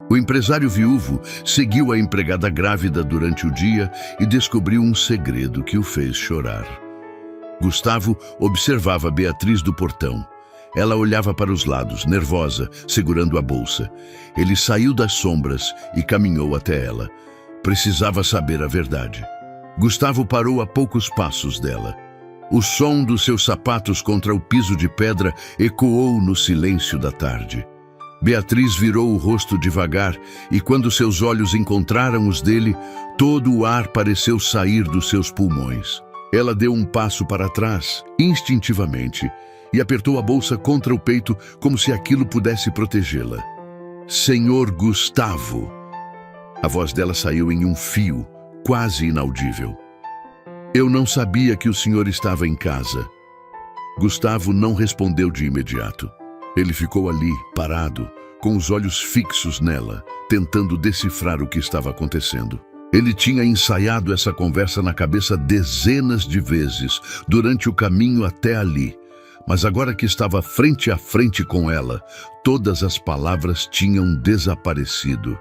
O empresário viúvo seguiu a empregada grávida durante o dia e descobriu um segredo que o fez chorar. Gustavo observava Beatriz do portão. Ela olhava para os lados, nervosa, segurando a bolsa. Ele saiu das sombras e caminhou até ela. Precisava saber a verdade. Gustavo parou a poucos passos dela. O som dos seus sapatos contra o piso de pedra ecoou no silêncio da tarde. Beatriz virou o rosto devagar e, quando seus olhos encontraram os dele, todo o ar pareceu sair dos seus pulmões. Ela deu um passo para trás, instintivamente, e apertou a bolsa contra o peito como se aquilo pudesse protegê-la. Senhor Gustavo! A voz dela saiu em um fio, quase inaudível. Eu não sabia que o senhor estava em casa. Gustavo não respondeu de imediato. Ele ficou ali, parado, com os olhos fixos nela, tentando decifrar o que estava acontecendo. Ele tinha ensaiado essa conversa na cabeça dezenas de vezes durante o caminho até ali, mas agora que estava frente a frente com ela, todas as palavras tinham desaparecido.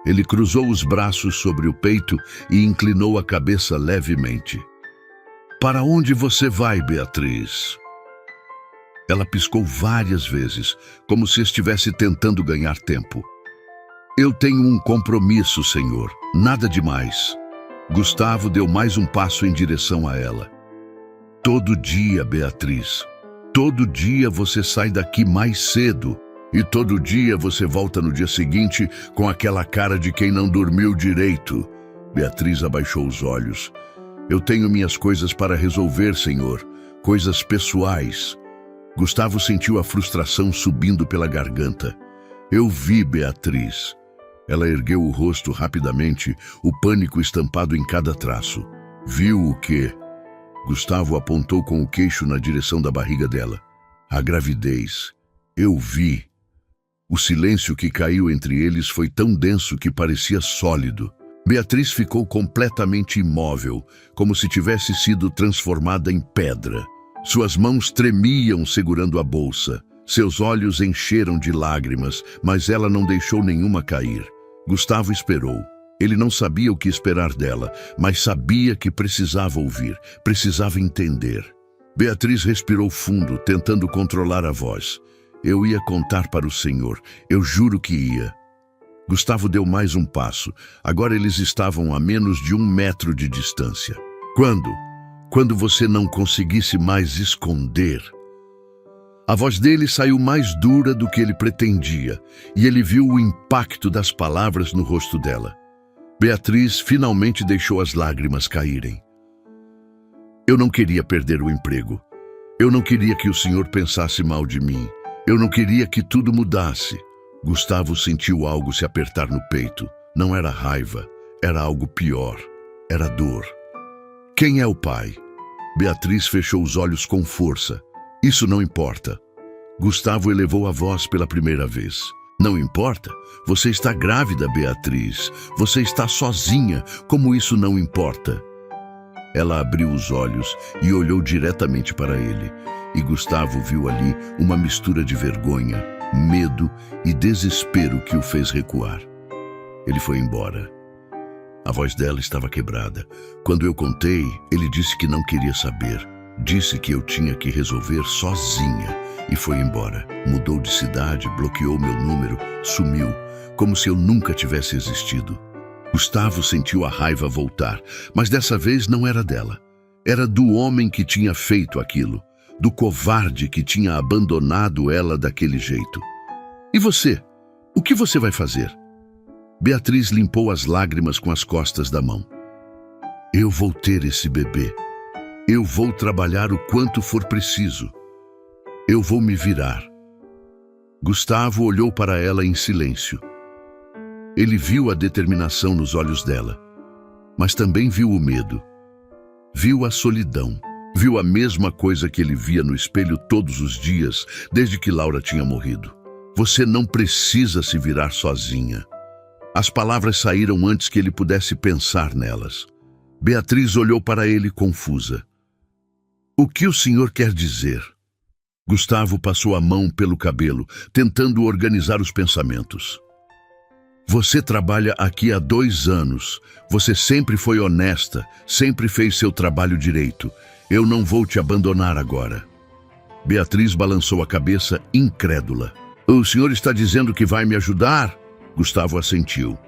Ele cruzou os braços sobre o peito e inclinou a cabeça levemente. Para onde você vai, Beatriz? Ela piscou várias vezes, como se estivesse tentando ganhar tempo. Eu tenho um compromisso, senhor. Nada demais. Gustavo deu mais um passo em direção a ela. Todo dia, Beatriz. Todo dia você sai daqui mais cedo. E todo dia você volta no dia seguinte com aquela cara de quem não dormiu direito. Beatriz abaixou os olhos. Eu tenho minhas coisas para resolver, senhor. Coisas pessoais. Gustavo sentiu a frustração subindo pela garganta. Eu vi Beatriz. Ela ergueu o rosto rapidamente, o pânico estampado em cada traço. Viu o quê? Gustavo apontou com o queixo na direção da barriga dela. A gravidez. Eu vi. O silêncio que caiu entre eles foi tão denso que parecia sólido. Beatriz ficou completamente imóvel, como se tivesse sido transformada em pedra. Suas mãos tremiam segurando a bolsa. Seus olhos encheram de lágrimas, mas ela não deixou nenhuma cair. Gustavo esperou. Ele não sabia o que esperar dela, mas sabia que precisava ouvir, precisava entender. Beatriz respirou fundo, tentando controlar a voz. Eu ia contar para o senhor, eu juro que ia. Gustavo deu mais um passo. Agora eles estavam a menos de 1 metro de distância. Quando você não conseguisse mais esconder. A voz dele saiu mais dura do que ele pretendia, e ele viu o impacto das palavras no rosto dela. Beatriz finalmente deixou as lágrimas caírem. Eu não queria perder o emprego. Eu não queria que o senhor pensasse mal de mim. Eu não queria que tudo mudasse. Gustavo sentiu algo se apertar no peito. Não era raiva, era algo pior. Era dor. Quem é o pai? Beatriz fechou os olhos com força. Isso não importa. Gustavo elevou a voz pela primeira vez. Não importa? Você está grávida, Beatriz. Você está sozinha. Como isso não importa? Ela abriu os olhos e olhou diretamente para ele. E Gustavo viu ali uma mistura de vergonha, medo e desespero que o fez recuar. Ele foi embora. A voz dela estava quebrada. Quando eu contei, ele disse que não queria saber. Disse que eu tinha que resolver sozinha e foi embora. Mudou de cidade, bloqueou meu número, sumiu, como se eu nunca tivesse existido. Gustavo sentiu a raiva voltar, mas dessa vez não era dela. Era do homem que tinha feito aquilo, do covarde que tinha abandonado ela daquele jeito. E você? O que você vai fazer? Beatriz limpou as lágrimas com as costas da mão. Eu vou ter esse bebê. Eu vou trabalhar o quanto for preciso. Eu vou me virar. Gustavo olhou para ela em silêncio. Ele viu a determinação nos olhos dela, mas também viu o medo. Viu a solidão. Viu a mesma coisa que ele via no espelho todos os dias, desde que Laura tinha morrido. Você não precisa se virar sozinha. As palavras saíram antes que ele pudesse pensar nelas. Beatriz olhou para ele confusa. O que o senhor quer dizer? Gustavo passou a mão pelo cabelo, tentando organizar os pensamentos. Você trabalha aqui há 2 anos. Você sempre foi honesta, sempre fez seu trabalho direito. Eu não vou te abandonar agora. Beatriz balançou a cabeça, incrédula. O senhor está dizendo que vai me ajudar? Gustavo assentiu.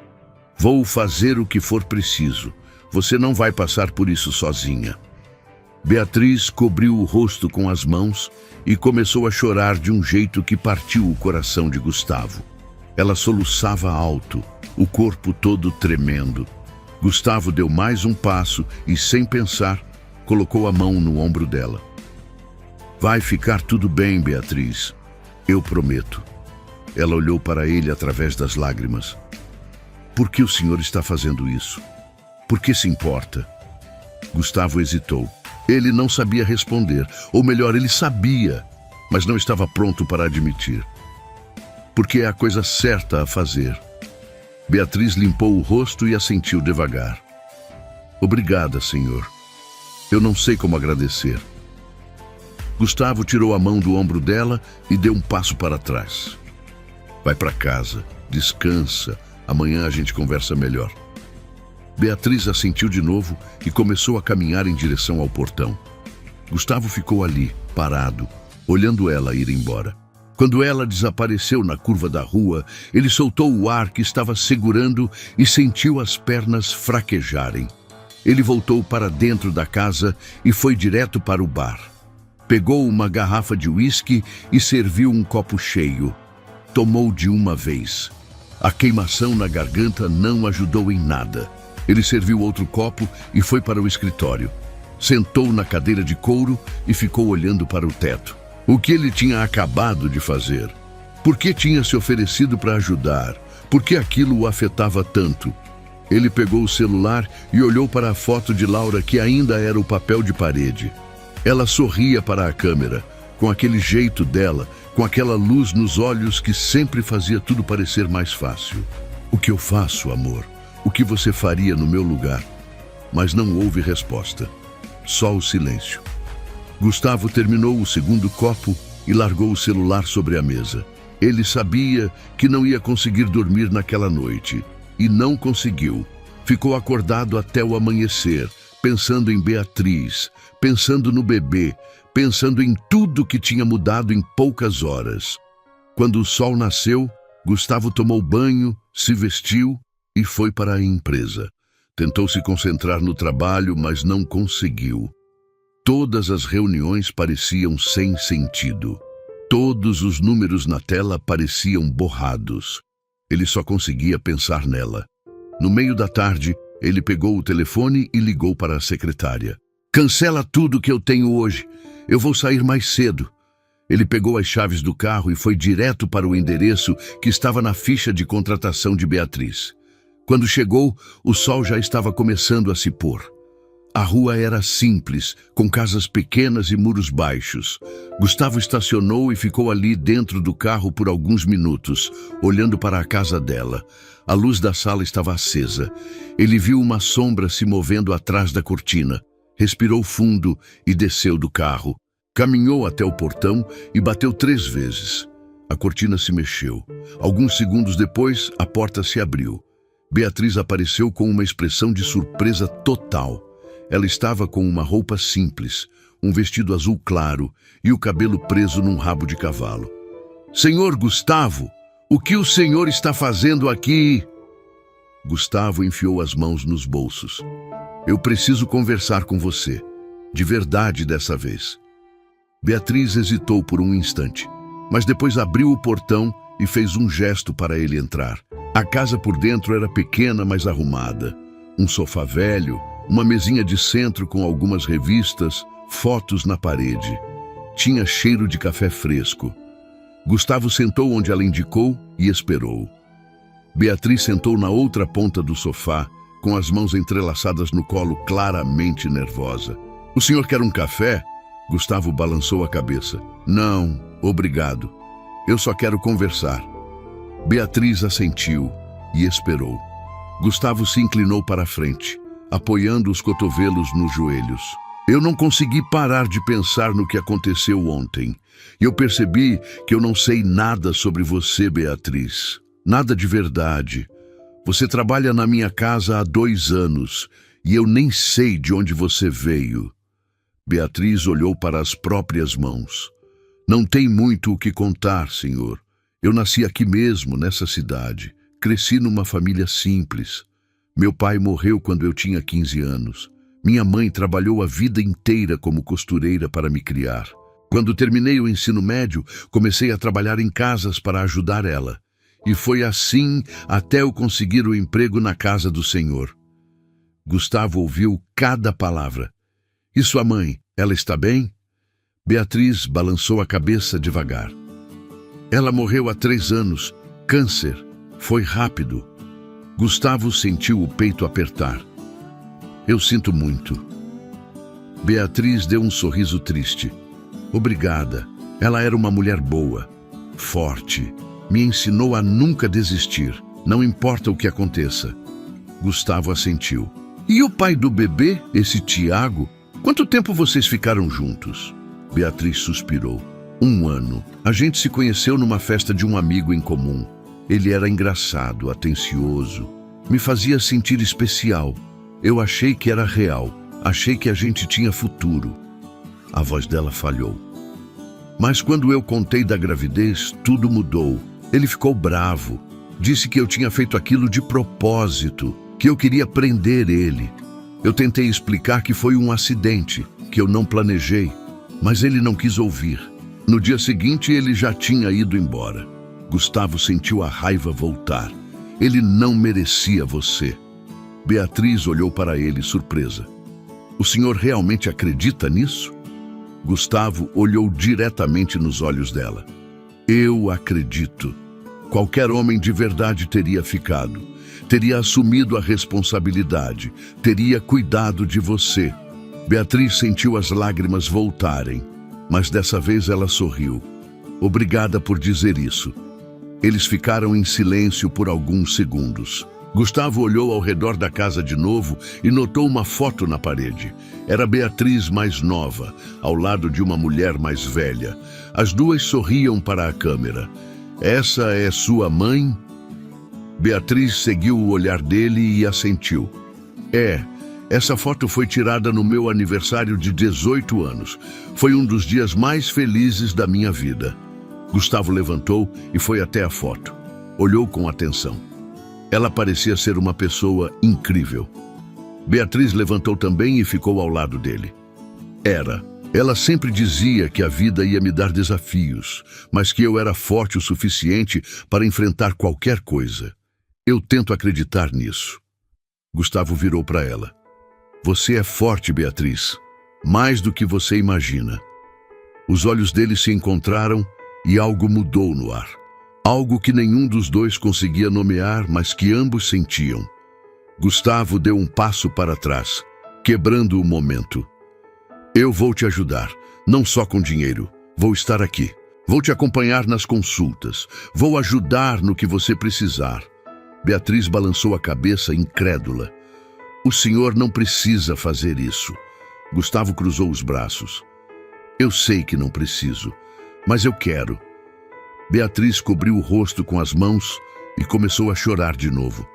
Vou fazer o que for preciso. Você não vai passar por isso sozinha. Beatriz cobriu o rosto com as mãos e começou a chorar de um jeito que partiu o coração de Gustavo. Ela soluçava alto, o corpo todo tremendo. Gustavo deu mais um passo e, sem pensar, colocou a mão no ombro dela. Vai ficar tudo bem, Beatriz. Eu prometo. Ela olhou para ele através das lágrimas. Por que o senhor está fazendo isso? Por que se importa? Gustavo hesitou. Ele não sabia responder, ou melhor, ele sabia, mas não estava pronto para admitir. Porque é a coisa certa a fazer. Beatriz limpou o rosto e assentiu devagar. Obrigada, senhor. Eu não sei como agradecer. Gustavo tirou a mão do ombro dela e deu um passo para trás. Vai para casa, descansa, amanhã a gente conversa melhor. Beatriz assentiu de novo e começou a caminhar em direção ao portão. Gustavo ficou ali, parado, olhando ela ir embora. Quando ela desapareceu na curva da rua, ele soltou o ar que estava segurando e sentiu as pernas fraquejarem. Ele voltou para dentro da casa e foi direto para o bar. Pegou uma garrafa de uísque e serviu um copo cheio. Tomou de uma vez. A queimação na garganta não ajudou em nada. Ele serviu outro copo e foi para o escritório. Sentou na cadeira de couro e ficou olhando para o teto. O que ele tinha acabado de fazer? Por que tinha se oferecido para ajudar? Por que aquilo o afetava tanto? Ele pegou o celular e olhou para a foto de Laura, que ainda era o papel de parede. Ela sorria para a câmera, com aquele jeito dela, com aquela luz nos olhos que sempre fazia tudo parecer mais fácil. O que eu faço, amor? O que você faria no meu lugar? Mas não houve resposta. Só o silêncio. Gustavo terminou o segundo copo e largou o celular sobre a mesa. Ele sabia que não ia conseguir dormir naquela noite. E não conseguiu. Ficou acordado até o amanhecer, pensando em Beatriz, pensando no bebê, pensando em tudo que tinha mudado em poucas horas. Quando o sol nasceu, Gustavo tomou banho, se vestiu e foi para a empresa. Tentou se concentrar no trabalho, mas não conseguiu. Todas as reuniões pareciam sem sentido. Todos os números na tela pareciam borrados. Ele só conseguia pensar nela. No meio da tarde, ele pegou o telefone e ligou para a secretária. Cancela tudo que eu tenho hoje. Eu vou sair mais cedo. Ele pegou as chaves do carro e foi direto para o endereço que estava na ficha de contratação de Beatriz. Quando chegou, o sol já estava começando a se pôr. A rua era simples, com casas pequenas e muros baixos. Gustavo estacionou e ficou ali dentro do carro por alguns minutos, olhando para a casa dela. A luz da sala estava acesa. Ele viu uma sombra se movendo atrás da cortina. Respirou fundo e desceu do carro. Caminhou até o portão e bateu 3 vezes. A cortina se mexeu. Alguns segundos depois, a porta se abriu. Beatriz apareceu com uma expressão de surpresa total. Ela estava com uma roupa simples, um vestido azul claro e o cabelo preso num rabo de cavalo. Senhor Gustavo, o que o senhor está fazendo aqui? Gustavo enfiou as mãos nos bolsos. Eu preciso conversar com você. De verdade dessa vez. Beatriz hesitou por um instante, mas depois abriu o portão e fez um gesto para ele entrar. A casa por dentro era pequena, mas arrumada. Um sofá velho, uma mesinha de centro com algumas revistas, fotos na parede. Tinha cheiro de café fresco. Gustavo sentou onde ela indicou e esperou. Beatriz sentou na outra ponta do sofá, com as mãos entrelaçadas no colo, claramente nervosa. O senhor quer um café? Gustavo balançou a cabeça. Não, obrigado. Eu só quero conversar. Beatriz assentiu e esperou. Gustavo se inclinou para a frente, apoiando os cotovelos nos joelhos. Eu não consegui parar de pensar no que aconteceu ontem. E eu percebi que eu não sei nada sobre você, Beatriz. Nada de verdade. Você trabalha na minha casa há 2 anos e eu nem sei de onde você veio. Beatriz olhou para as próprias mãos. Não tem muito o que contar, senhor. Eu nasci aqui mesmo, nessa cidade. Cresci numa família simples. Meu pai morreu quando eu tinha 15 anos. Minha mãe trabalhou a vida inteira como costureira para me criar. Quando terminei o ensino médio, comecei a trabalhar em casas para ajudar ela. E foi assim até eu conseguir o emprego na casa do Senhor. Gustavo ouviu cada palavra. E sua mãe, ela está bem? Beatriz balançou a cabeça devagar. Ela morreu há 3 anos. Câncer. Foi rápido. Gustavo sentiu o peito apertar. Eu sinto muito. Beatriz deu um sorriso triste. Obrigada. Ela era uma mulher boa, forte. Me ensinou a nunca desistir, não importa o que aconteça. Gustavo assentiu. E o pai do bebê, esse Tiago? Quanto tempo vocês ficaram juntos? Beatriz suspirou. 1 ano. A gente se conheceu numa festa de um amigo em comum. Ele era engraçado, atencioso. Me fazia sentir especial. Eu achei que era real. Achei que a gente tinha futuro. A voz dela falhou. Mas quando eu contei da gravidez, tudo mudou. Ele ficou bravo. Disse que eu tinha feito aquilo de propósito, que eu queria prender ele. Eu tentei explicar que foi um acidente, que eu não planejei, mas ele não quis ouvir. No dia seguinte, ele já tinha ido embora. Gustavo sentiu a raiva voltar. Ele não merecia você. Beatriz olhou para ele, surpresa. O senhor realmente acredita nisso? Gustavo olhou diretamente nos olhos dela. Eu acredito. Qualquer homem de verdade teria ficado. Teria assumido a responsabilidade. Teria cuidado de você. Beatriz sentiu as lágrimas voltarem, mas dessa vez ela sorriu. Obrigada por dizer isso. Eles ficaram em silêncio por alguns segundos. Gustavo olhou ao redor da casa de novo e notou uma foto na parede. Era Beatriz mais nova, ao lado de uma mulher mais velha. As duas sorriam para a câmera. Essa é sua mãe? Beatriz seguiu o olhar dele e assentiu. Essa foto foi tirada no meu aniversário de 18 anos. Foi um dos dias mais felizes da minha vida. Gustavo levantou e foi até a foto. Olhou com atenção. Ela parecia ser uma pessoa incrível. Beatriz levantou também e ficou ao lado dele. Ela sempre dizia que a vida ia me dar desafios, mas que eu era forte o suficiente para enfrentar qualquer coisa. Eu tento acreditar nisso. Gustavo virou para ela. Você é forte, Beatriz, mais do que você imagina. Os olhos dele se encontraram e algo mudou no ar. Algo que nenhum dos dois conseguia nomear, mas que ambos sentiam. Gustavo deu um passo para trás, quebrando o momento. Eu vou te ajudar, não só com dinheiro. Vou estar aqui. Vou te acompanhar nas consultas. Vou ajudar no que você precisar. Beatriz balançou a cabeça, incrédula. O senhor não precisa fazer isso. Gustavo cruzou os braços. Eu sei que não preciso, mas eu quero. Beatriz cobriu o rosto com as mãos e começou a chorar de novo.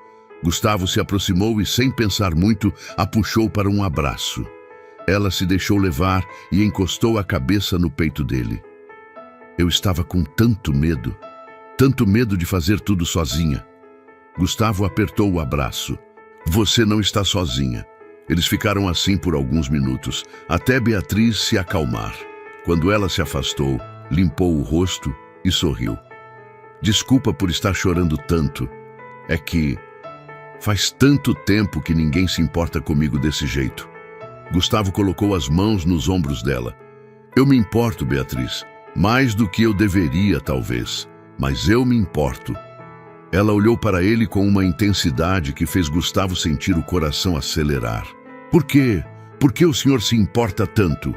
Gustavo se aproximou e, sem pensar muito, a puxou para um abraço. Ela se deixou levar e encostou a cabeça no peito dele. Eu estava com tanto medo de fazer tudo sozinha. Gustavo apertou o abraço. Você não está sozinha. Eles ficaram assim por alguns minutos, até Beatriz se acalmar. Quando ela se afastou, limpou o rosto e sorriu. Desculpa por estar chorando tanto. É que faz tanto tempo que ninguém se importa comigo desse jeito. Gustavo colocou as mãos nos ombros dela. Eu me importo, Beatriz. Mais do que eu deveria, talvez. Mas eu me importo. Ela olhou para ele com uma intensidade que fez Gustavo sentir o coração acelerar. Por quê? Por que o senhor se importa tanto?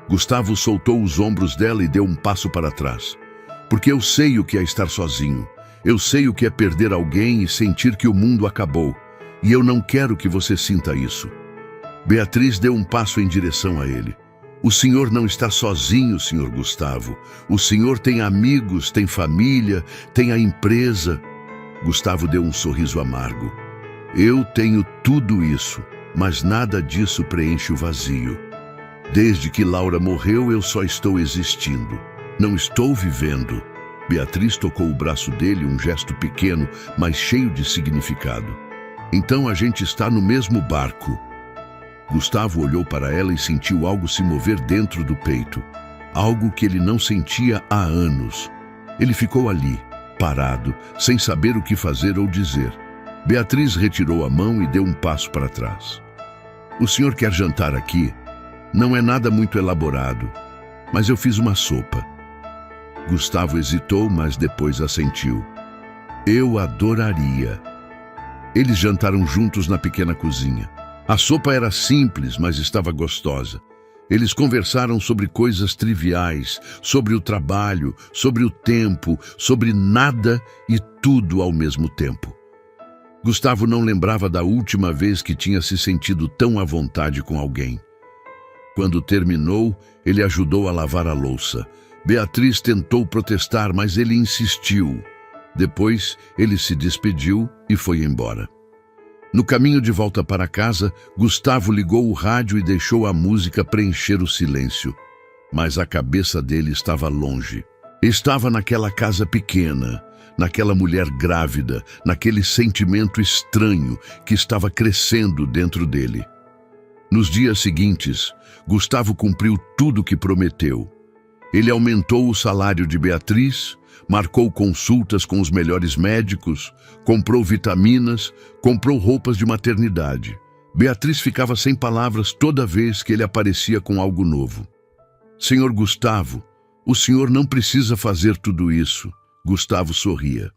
Gustavo soltou os ombros dela e deu um passo para trás. Porque eu sei o que é estar sozinho. Eu sei o que é perder alguém e sentir que o mundo acabou. E eu não quero que você sinta isso. Beatriz deu um passo em direção a ele. O senhor não está sozinho, senhor Gustavo. O senhor tem amigos, tem família, tem a empresa. Gustavo deu um sorriso amargo. Eu tenho tudo isso, mas nada disso preenche o vazio. Desde que Laura morreu, eu só estou existindo. Não estou vivendo. Beatriz tocou o braço dele, um gesto pequeno, mas cheio de significado. Então a gente está no mesmo barco. Gustavo olhou para ela e sentiu algo se mover dentro do peito. Algo que ele não sentia há anos. Ele ficou ali, parado, sem saber o que fazer ou dizer. Beatriz retirou a mão e deu um passo para trás. O senhor quer jantar aqui? Não é nada muito elaborado, mas eu fiz uma sopa. Gustavo hesitou, mas depois assentiu. Eu adoraria. Eles jantaram juntos na pequena cozinha. A sopa era simples, mas estava gostosa. Eles conversaram sobre coisas triviais, sobre o trabalho, sobre o tempo, sobre nada e tudo ao mesmo tempo. Gustavo não lembrava da última vez que tinha se sentido tão à vontade com alguém. Quando terminou, ele ajudou a lavar a louça. Beatriz tentou protestar, mas ele insistiu. Depois, ele se despediu e foi embora. No caminho de volta para casa, Gustavo ligou o rádio e deixou a música preencher o silêncio. Mas a cabeça dele estava longe. Estava naquela casa pequena, naquela mulher grávida, naquele sentimento estranho que estava crescendo dentro dele. Nos dias seguintes, Gustavo cumpriu tudo o que prometeu. Ele aumentou o salário de Beatriz, marcou consultas com os melhores médicos, comprou vitaminas, comprou roupas de maternidade. Beatriz ficava sem palavras toda vez que ele aparecia com algo novo. Senhor Gustavo, o senhor não precisa fazer tudo isso. Gustavo sorria.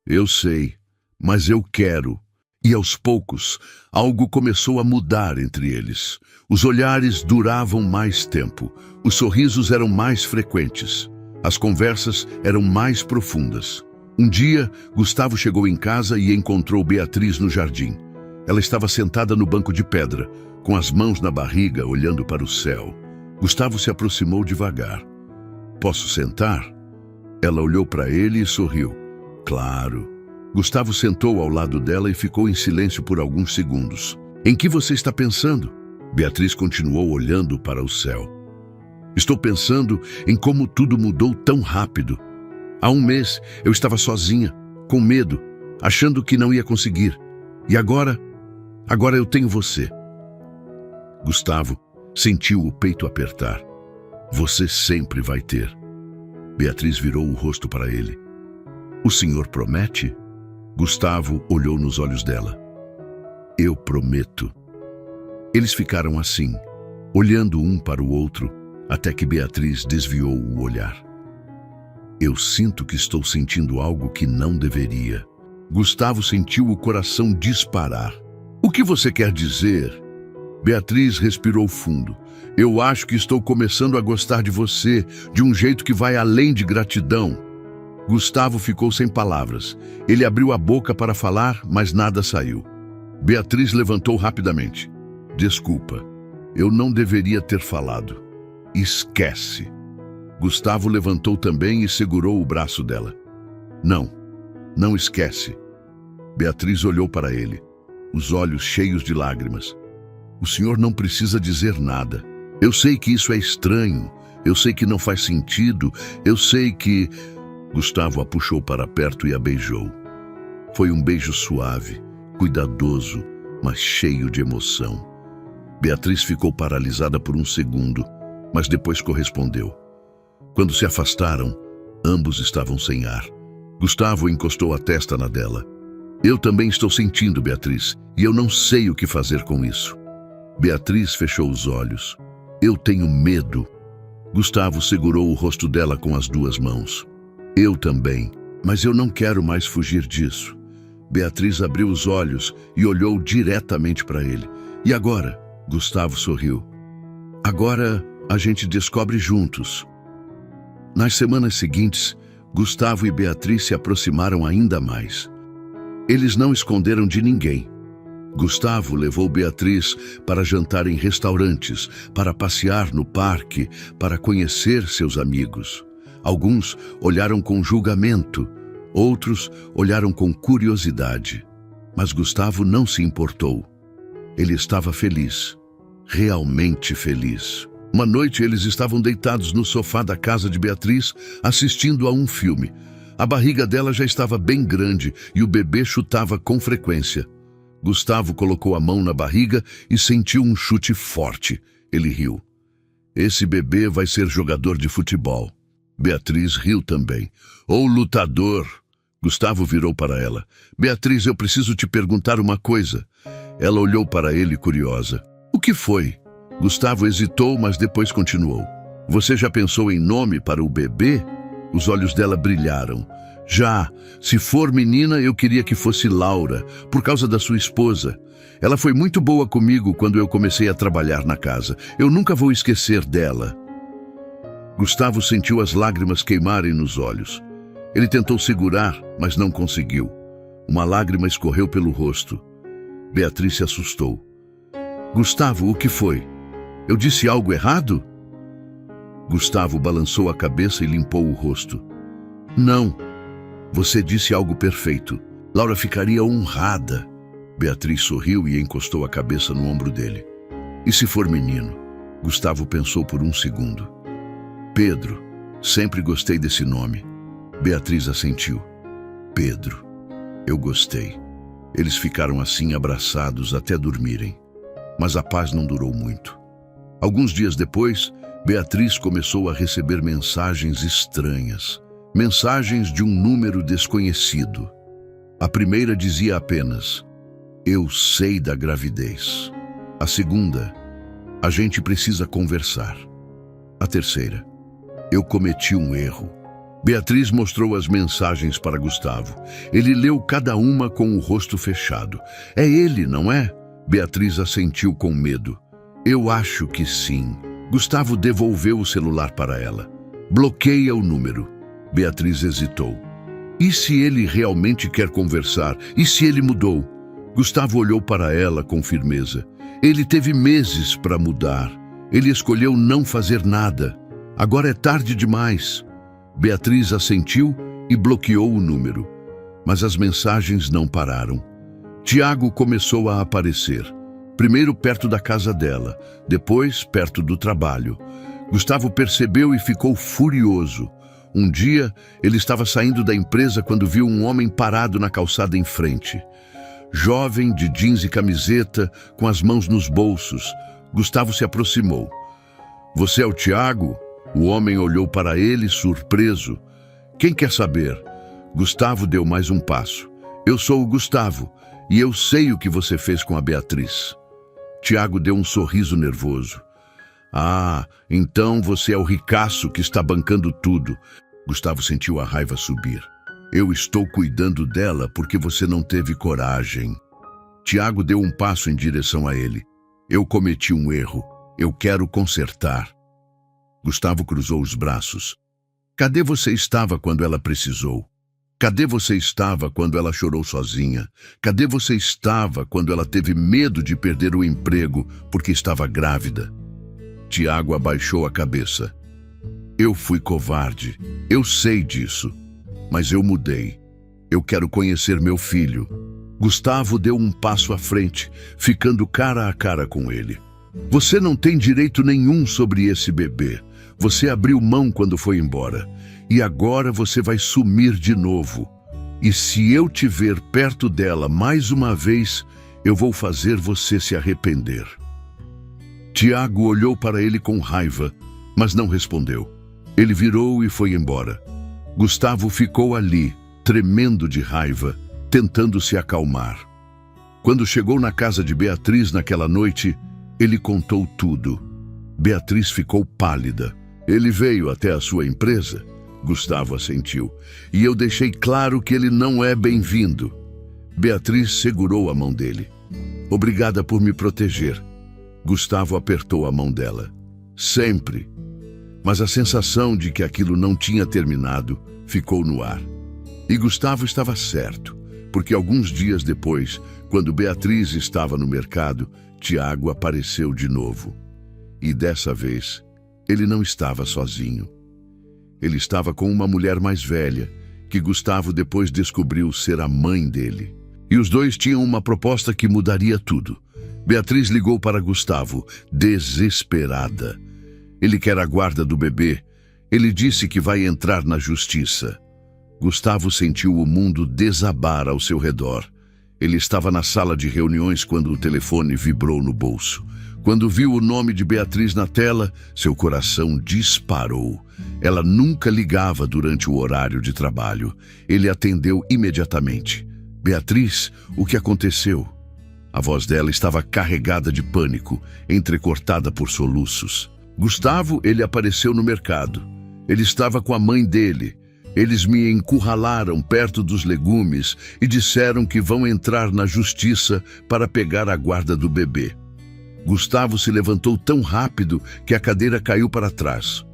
Eu sei, mas eu quero. E aos poucos, algo começou a mudar entre eles. Os olhares duravam mais tempo, os sorrisos eram mais frequentes, as conversas eram mais profundas. Um dia, Gustavo chegou em casa e encontrou Beatriz no jardim. Ela estava sentada no banco de pedra, com as mãos na barriga, olhando para o céu. Gustavo se aproximou devagar. Posso sentar? Ela olhou para ele e sorriu. Claro. Gustavo sentou ao lado dela e ficou em silêncio por alguns segundos. Em que você está pensando? Beatriz continuou olhando para o céu. Estou pensando em como tudo mudou tão rápido. Há um mês eu estava sozinha, com medo, achando que não ia conseguir. E agora eu tenho você. Gustavo sentiu o peito apertar. Você sempre vai ter. Beatriz virou o rosto para ele. O senhor promete? Gustavo olhou nos olhos dela. Eu prometo. Eles ficaram assim, olhando um para o outro, até que Beatriz desviou o olhar. Eu sinto que estou sentindo algo que não deveria. Gustavo sentiu o coração disparar. O que você quer dizer? Beatriz respirou fundo. Eu acho que estou começando a gostar de você, de um jeito que vai além de gratidão. Gustavo ficou sem palavras. Ele abriu a boca para falar, mas nada saiu. Beatriz levantou rapidamente. Desculpa, eu não deveria ter falado. Esquece. Gustavo levantou também e segurou o braço dela. Não esquece. Beatriz olhou para ele, os olhos cheios de lágrimas. O senhor não precisa dizer nada. Eu sei que isso é estranho, eu sei que não faz sentido, eu sei que... Gustavo a puxou para perto e a beijou. Foi um beijo suave, cuidadoso, mas cheio de emoção. Beatriz ficou paralisada por um segundo, mas depois correspondeu. Quando se afastaram, ambos estavam sem ar. Gustavo encostou a testa na dela. Eu também estou sentindo, Beatriz, e eu não sei o que fazer com isso. Beatriz fechou os olhos. Eu tenho medo. Gustavo segurou o rosto dela com as duas mãos. Eu também, mas eu não quero mais fugir disso. Beatriz abriu os olhos e olhou diretamente para ele. E agora? Gustavo sorriu. Agora a gente descobre juntos. Nas semanas seguintes, Gustavo e Beatriz se aproximaram ainda mais. Eles não esconderam de ninguém. Gustavo levou Beatriz para jantar em restaurantes, para passear no parque, para conhecer seus amigos. Alguns olharam com julgamento, outros olharam com curiosidade. Mas Gustavo não se importou. Ele estava feliz, realmente feliz. Uma noite eles estavam deitados no sofá da casa de Beatriz, assistindo a um filme. A barriga dela já estava bem grande e o bebê chutava com frequência. Gustavo colocou a mão na barriga e sentiu um chute forte. Ele riu. Esse bebê vai ser jogador de futebol. Beatriz riu também. Ou lutador. Gustavo virou para ela. Beatriz, eu preciso te perguntar uma coisa. Ela olhou para ele curiosa. O que foi? Gustavo hesitou, mas depois continuou. Você já pensou em nome para o bebê? Os olhos dela brilharam. Já. Se for menina, eu queria que fosse Laura, por causa da sua esposa. Ela foi muito boa comigo quando eu comecei a trabalhar na casa. Eu nunca vou esquecer dela. Gustavo sentiu as lágrimas queimarem nos olhos. Ele tentou segurar, mas não conseguiu. Uma lágrima escorreu pelo rosto. Beatriz se assustou. Gustavo, o que foi? Eu disse algo errado? Gustavo balançou a cabeça e limpou o rosto. Não, você disse algo perfeito. Laura ficaria honrada. Beatriz sorriu e encostou a cabeça no ombro dele. E se for menino? Gustavo pensou por um segundo. Pedro, sempre gostei desse nome. Beatriz assentiu. Pedro, eu gostei. Eles ficaram assim abraçados até dormirem. Mas a paz não durou muito. Alguns dias depois, Beatriz começou a receber mensagens estranhas. Mensagens de um número desconhecido. A primeira dizia apenas: eu sei da gravidez. A segunda: a gente precisa conversar. A terceira: eu cometi um erro. Beatriz mostrou as mensagens para Gustavo. Ele leu cada uma com o rosto fechado. É ele, não é? Beatriz assentiu com medo. Eu acho que sim. Gustavo devolveu o celular para ela. Bloqueia o número. Beatriz hesitou. E se ele realmente quer conversar? E se ele mudou? Gustavo olhou para ela com firmeza. Ele teve meses para mudar. Ele escolheu não fazer nada. Agora é tarde demais. Beatriz assentiu e bloqueou o número. Mas as mensagens não pararam. Tiago começou a aparecer. Primeiro perto da casa dela, depois perto do trabalho. Gustavo percebeu e ficou furioso. Um dia, ele estava saindo da empresa quando viu um homem parado na calçada em frente. Jovem, de jeans e camiseta, com as mãos nos bolsos. Gustavo se aproximou. Você é o Tiago? O homem olhou para ele, surpreso. Quem quer saber? Gustavo deu mais um passo. Eu sou o Gustavo, e eu sei o que você fez com a Beatriz. Tiago deu um sorriso nervoso. Ah, então você é o ricaço que está bancando tudo. Gustavo sentiu a raiva subir. Eu estou cuidando dela porque você não teve coragem. Tiago deu um passo em direção a ele. Eu cometi um erro. Eu quero consertar. Gustavo cruzou os braços. Cadê você estava quando ela precisou? Cadê você estava quando ela chorou sozinha? Cadê você estava quando ela teve medo de perder o emprego porque estava grávida? Tiago abaixou a cabeça. Eu fui covarde. Eu sei disso. Mas eu mudei. Eu quero conhecer meu filho. Gustavo deu um passo à frente, ficando cara a cara com ele. Você não tem direito nenhum sobre esse bebê. Você abriu mão quando foi embora. E agora você vai sumir de novo. E se eu te ver perto dela mais uma vez, eu vou fazer você se arrepender. Tiago olhou para ele com raiva, mas não respondeu. Ele virou e foi embora. Gustavo ficou ali, tremendo de raiva, tentando se acalmar. Quando chegou na casa de Beatriz naquela noite, ele contou tudo. Beatriz ficou pálida. Ele veio até a sua empresa? Gustavo assentiu. E eu deixei claro que ele não é bem-vindo. Beatriz segurou a mão dele. Obrigada por me proteger. Gustavo apertou a mão dela. Sempre. Mas a sensação de que aquilo não tinha terminado ficou no ar. E Gustavo estava certo, porque alguns dias depois, quando Beatriz estava no mercado, Tiago apareceu de novo. E dessa vez, ele não estava sozinho. Ele estava com uma mulher mais velha, que Gustavo depois descobriu ser a mãe dele. E os dois tinham uma proposta que mudaria tudo. Beatriz ligou para Gustavo, desesperada. Ele quer a guarda do bebê. Ele disse que vai entrar na justiça. Gustavo sentiu o mundo desabar ao seu redor. Ele estava na sala de reuniões quando o telefone vibrou no bolso. Quando viu o nome de Beatriz na tela, seu coração disparou. Ela nunca ligava durante o horário de trabalho. Ele atendeu imediatamente. Beatriz, o que aconteceu? A voz dela estava carregada de pânico, entrecortada por soluços. Gustavo, ele apareceu no mercado. Ele estava com a mãe dele. Eles me encurralaram perto dos legumes e disseram que vão entrar na justiça para pegar a guarda do bebê. Gustavo se levantou tão rápido que a cadeira caiu para trás.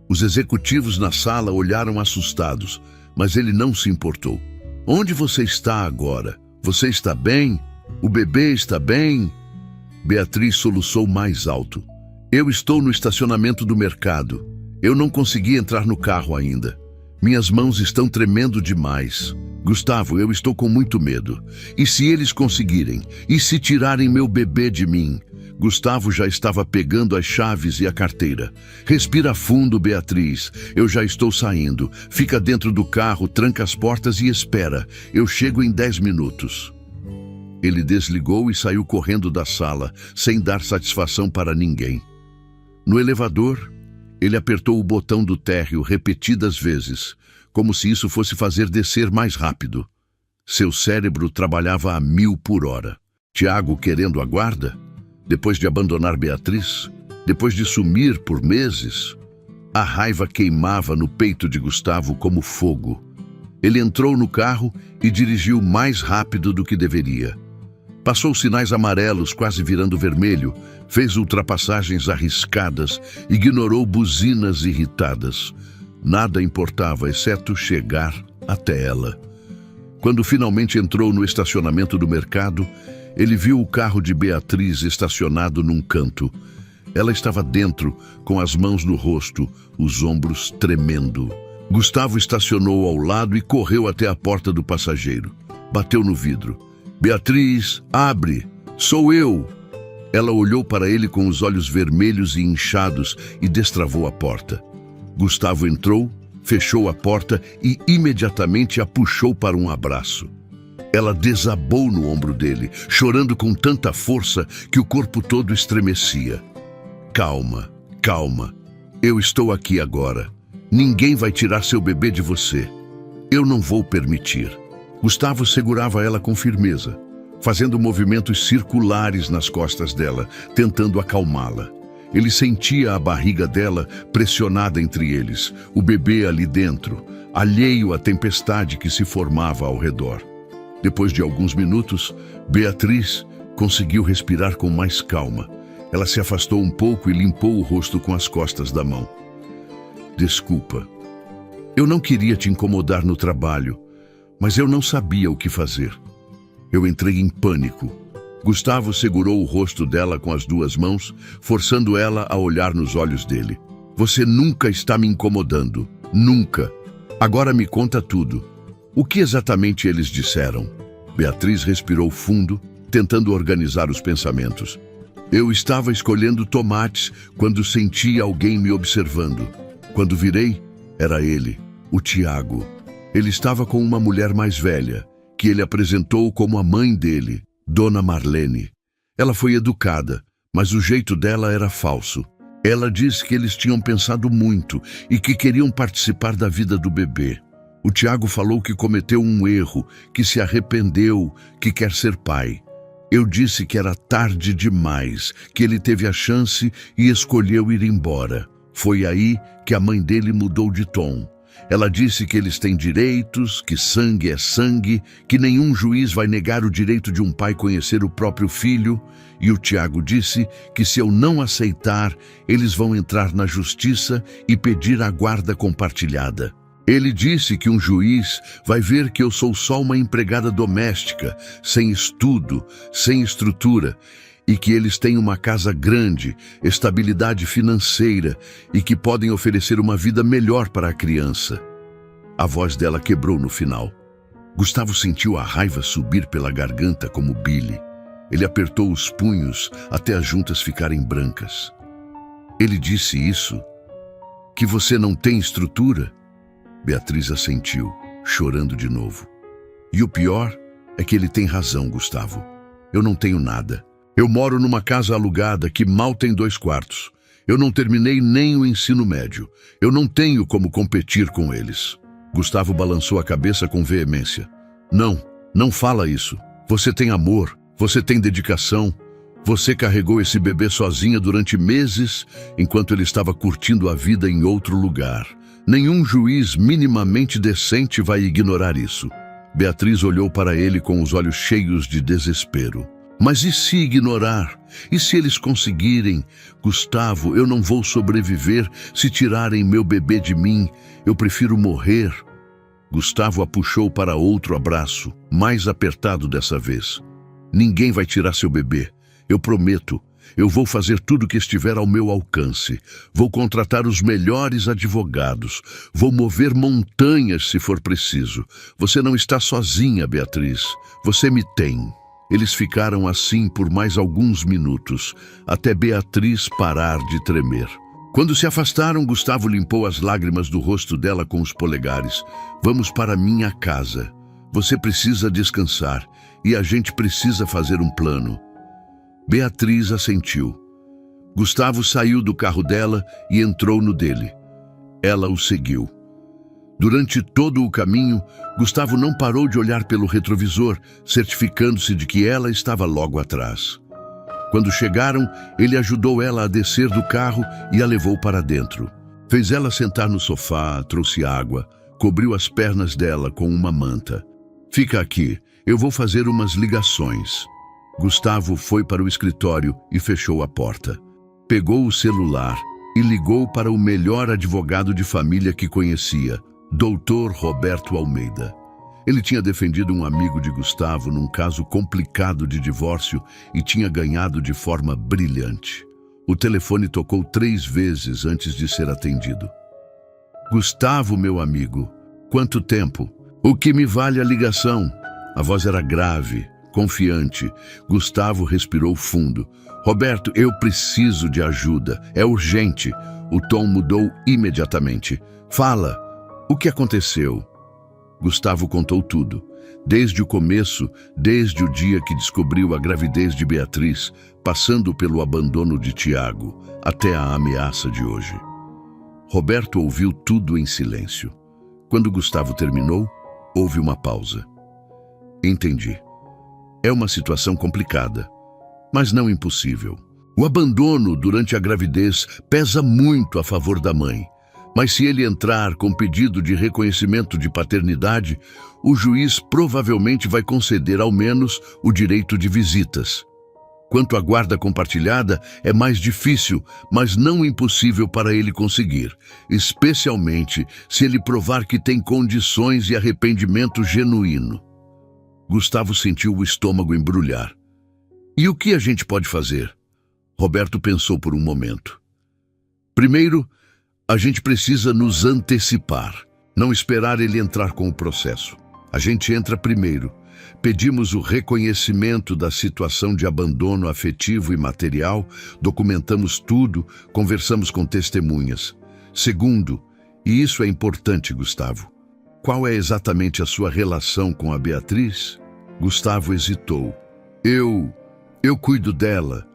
Os executivos na sala olharam assustados, mas ele não se importou. Onde você está agora? Você está bem? O bebê está bem? Beatriz soluçou mais alto. Eu estou no estacionamento do mercado. Eu não consegui entrar no carro ainda. Minhas mãos estão tremendo demais. Gustavo, eu estou com muito medo. E se eles conseguirem? E se tirarem meu bebê de mim? Gustavo já estava pegando as chaves e a carteira. Respira fundo, Beatriz. Eu já estou saindo. Fica dentro do carro, tranca as portas e espera. Eu chego em 10 minutos. Ele desligou e saiu correndo da sala, sem dar satisfação para ninguém. No elevador, ele apertou o botão do térreo repetidas vezes, como se isso fosse fazer descer mais rápido. Seu cérebro trabalhava a 1000 por hora. Tiago querendo a guarda? Depois de abandonar Beatriz? Depois de sumir por meses? A raiva queimava no peito de Gustavo como fogo. Ele entrou no carro e dirigiu mais rápido do que deveria. Passou sinais amarelos, quase virando vermelho, fez ultrapassagens arriscadas, ignorou buzinas irritadas. Nada importava, exceto chegar até ela. Quando finalmente entrou no estacionamento do mercado, ele viu o carro de Beatriz estacionado num canto. Ela estava dentro, com as mãos no rosto, os ombros tremendo. Gustavo estacionou ao lado e correu até a porta do passageiro. Bateu no vidro. Beatriz, abre! Sou eu! Ela olhou para ele com os olhos vermelhos e inchados e destravou a porta. Gustavo entrou, fechou a porta e imediatamente a puxou para um abraço. Ela desabou no ombro dele, chorando com tanta força que o corpo todo estremecia. Calma, calma. Eu estou aqui agora. Ninguém vai tirar seu bebê de você. Eu não vou permitir. Gustavo segurava ela com firmeza, fazendo movimentos circulares nas costas dela, tentando acalmá-la. Ele sentia a barriga dela pressionada entre eles, o bebê ali dentro, alheio à tempestade que se formava ao redor. Depois de alguns minutos, Beatriz conseguiu respirar com mais calma. Ela se afastou um pouco e limpou o rosto com as costas da mão. Desculpa. Eu não queria te incomodar no trabalho, mas eu não sabia o que fazer. Eu entrei em pânico. Gustavo segurou o rosto dela com as duas mãos, forçando ela a olhar nos olhos dele. Você nunca está me incomodando. Nunca. Agora me conta tudo. O que exatamente eles disseram? Beatriz respirou fundo, tentando organizar os pensamentos. Eu estava escolhendo tomates quando senti alguém me observando. Quando virei, era ele, o Tiago. Ele estava com uma mulher mais velha, que ele apresentou como a mãe dele, Dona Marlene. Ela foi educada, mas o jeito dela era falso. Ela disse que eles tinham pensado muito e que queriam participar da vida do bebê. O Tiago falou que cometeu um erro, que se arrependeu, que quer ser pai. Eu disse que era tarde demais, que ele teve a chance e escolheu ir embora. Foi aí que a mãe dele mudou de tom. Ela disse que eles têm direitos, que sangue é sangue, que nenhum juiz vai negar o direito de um pai conhecer o próprio filho. E o Tiago disse que se eu não aceitar, eles vão entrar na justiça e pedir a guarda compartilhada. Ele disse que um juiz vai ver que eu sou só uma empregada doméstica, sem estudo, sem estrutura, e que eles têm uma casa grande, estabilidade financeira e que podem oferecer uma vida melhor para a criança. A voz dela quebrou no final. Gustavo sentiu a raiva subir pela garganta como bile. Ele apertou os punhos até as juntas ficarem brancas. Ele disse isso? Que você não tem estrutura? Beatriz assentiu, chorando de novo. E o pior é que ele tem razão, Gustavo. Eu não tenho nada. Eu moro numa casa alugada que mal tem 2 quartos. Eu não terminei nem o ensino médio. Eu não tenho como competir com eles. Gustavo balançou a cabeça com veemência. Não, não fala isso. Você tem amor, você tem dedicação. Você carregou esse bebê sozinha durante meses, enquanto ele estava curtindo a vida em outro lugar. Nenhum juiz minimamente decente vai ignorar isso. Beatriz olhou para ele com os olhos cheios de desespero. Mas e se ignorar? E se eles conseguirem? Gustavo, eu não vou sobreviver se tirarem meu bebê de mim. Eu prefiro morrer. Gustavo a puxou para outro abraço, mais apertado dessa vez. Ninguém vai tirar seu bebê. Eu prometo. Eu vou fazer tudo o que estiver ao meu alcance. Vou contratar os melhores advogados. Vou mover montanhas se for preciso. Você não está sozinha, Beatriz. Você me tem. Eles ficaram assim por mais alguns minutos, até Beatriz parar de tremer. Quando se afastaram, Gustavo limpou as lágrimas do rosto dela com os polegares. Vamos para minha casa. Você precisa descansar e a gente precisa fazer um plano. Beatriz assentiu. Gustavo saiu do carro dela e entrou no dele. Ela o seguiu. Durante todo o caminho, Gustavo não parou de olhar pelo retrovisor, certificando-se de que ela estava logo atrás. Quando chegaram, ele ajudou ela a descer do carro e a levou para dentro. Fez ela sentar no sofá, trouxe água, cobriu as pernas dela com uma manta. Fica aqui, eu vou fazer umas ligações. Gustavo foi para o escritório e fechou a porta. Pegou o celular e ligou para o melhor advogado de família que conhecia, Dr. Roberto Almeida. Ele tinha defendido um amigo de Gustavo num caso complicado de divórcio e tinha ganhado de forma brilhante. O telefone tocou 3 vezes antes de ser atendido. Gustavo, meu amigo, quanto tempo? O que me vale a ligação? A voz era grave, confiante. Gustavo respirou fundo. Roberto, eu preciso de ajuda. É urgente. O tom mudou imediatamente. Fala. O que aconteceu? Gustavo contou tudo. Desde o começo, desde o dia que descobriu a gravidez de Beatriz, passando pelo abandono de Tiago, até a ameaça de hoje. Roberto ouviu tudo em silêncio. Quando Gustavo terminou, houve uma pausa. Entendi. É uma situação complicada, mas não impossível. O abandono durante a gravidez pesa muito a favor da mãe. Mas se ele entrar com pedido de reconhecimento de paternidade, o juiz provavelmente vai conceder ao menos o direito de visitas. Quanto à guarda compartilhada, é mais difícil, mas não impossível para ele conseguir, especialmente se ele provar que tem condições e arrependimento genuíno. Gustavo sentiu o estômago embrulhar. E o que a gente pode fazer? Roberto pensou por um momento. Primeiro, a gente precisa nos antecipar, não esperar ele entrar com o processo. A gente entra primeiro. Pedimos o reconhecimento da situação de abandono afetivo e material, documentamos tudo, conversamos com testemunhas. Segundo, e isso é importante, Gustavo, qual é exatamente a sua relação com a Beatriz? Gustavo hesitou. Eu cuido dela.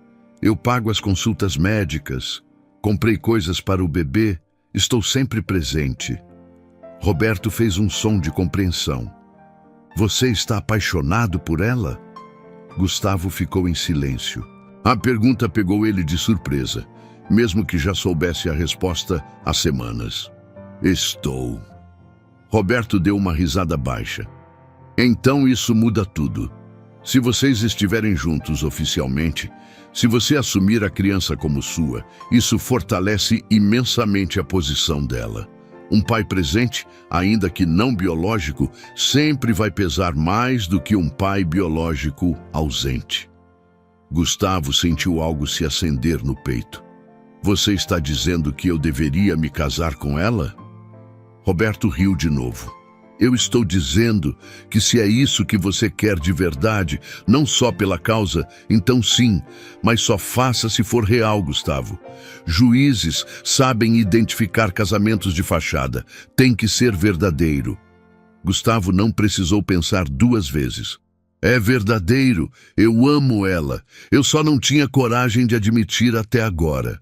Eu pago as consultas médicas. Comprei coisas para o bebê, estou sempre presente. Roberto fez um som de compreensão. Você está apaixonado por ela? Gustavo ficou em silêncio. A pergunta pegou ele de surpresa, mesmo que já soubesse a resposta há semanas. Estou. Roberto deu uma risada baixa. Então isso muda tudo. Se vocês estiverem juntos oficialmente, se você assumir a criança como sua, isso fortalece imensamente a posição dela. Um pai presente, ainda que não biológico, sempre vai pesar mais do que um pai biológico ausente. Gustavo sentiu algo se acender no peito. Você está dizendo que eu deveria me casar com ela? Roberto riu de novo. Eu estou dizendo que se é isso que você quer de verdade, não só pela causa, então sim, mas só faça se for real, Gustavo. Juízes sabem identificar casamentos de fachada. Tem que ser verdadeiro. Gustavo não precisou pensar duas vezes. É verdadeiro, eu amo ela. Eu só não tinha coragem de admitir até agora.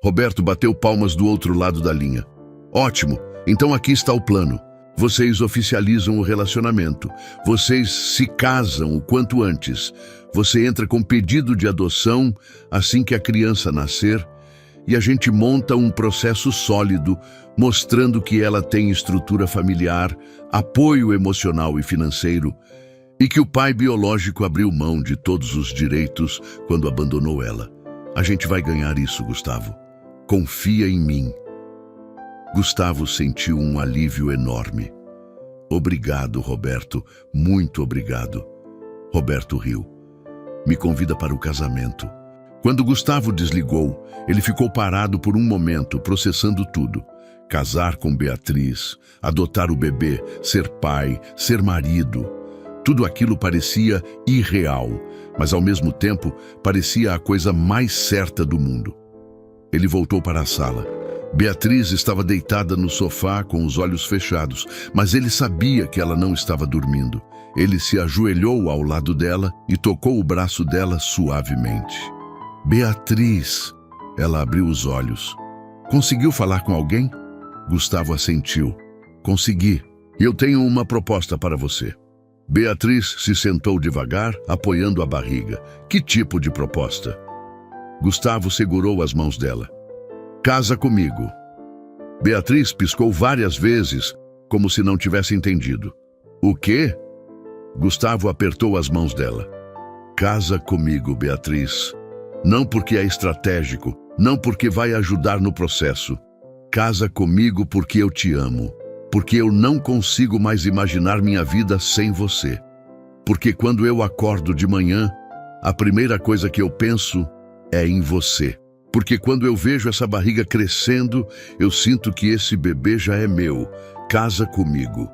Roberto bateu palmas do outro lado da linha. Ótimo, então aqui está o plano. Vocês oficializam o relacionamento. Vocês se casam o quanto antes. Você entra com pedido de adoção assim que a criança nascer e a gente monta um processo sólido, mostrando que ela tem estrutura familiar, apoio emocional e financeiro, e que o pai biológico abriu mão de todos os direitos quando abandonou ela. A gente vai ganhar isso, Gustavo. Confia em mim. Gustavo sentiu um alívio enorme. Obrigado, Roberto. Muito obrigado. Roberto riu. Me convida para o casamento. Quando Gustavo desligou, ele ficou parado por um momento, processando tudo. Casar com Beatriz, adotar o bebê, ser pai, ser marido. Tudo aquilo parecia irreal, mas ao mesmo tempo parecia a coisa mais certa do mundo. Ele voltou para a sala. Beatriz estava deitada no sofá com os olhos fechados, mas ele sabia que ela não estava dormindo. Ele se ajoelhou ao lado dela e tocou o braço dela suavemente. Beatriz! Ela abriu os olhos. Conseguiu falar com alguém? Gustavo assentiu. Consegui. Eu tenho uma proposta para você. Beatriz se sentou devagar, apoiando a barriga. Que tipo de proposta? Gustavo segurou as mãos dela. Casa comigo. Beatriz piscou várias vezes, como se não tivesse entendido. O quê? Gustavo apertou as mãos dela. Casa comigo, Beatriz. Não porque é estratégico, não porque vai ajudar no processo. Casa comigo porque eu te amo. Porque eu não consigo mais imaginar minha vida sem você. Porque quando eu acordo de manhã, a primeira coisa que eu penso é em você. Porque quando eu vejo essa barriga crescendo, eu sinto que esse bebê já é meu. Casa comigo.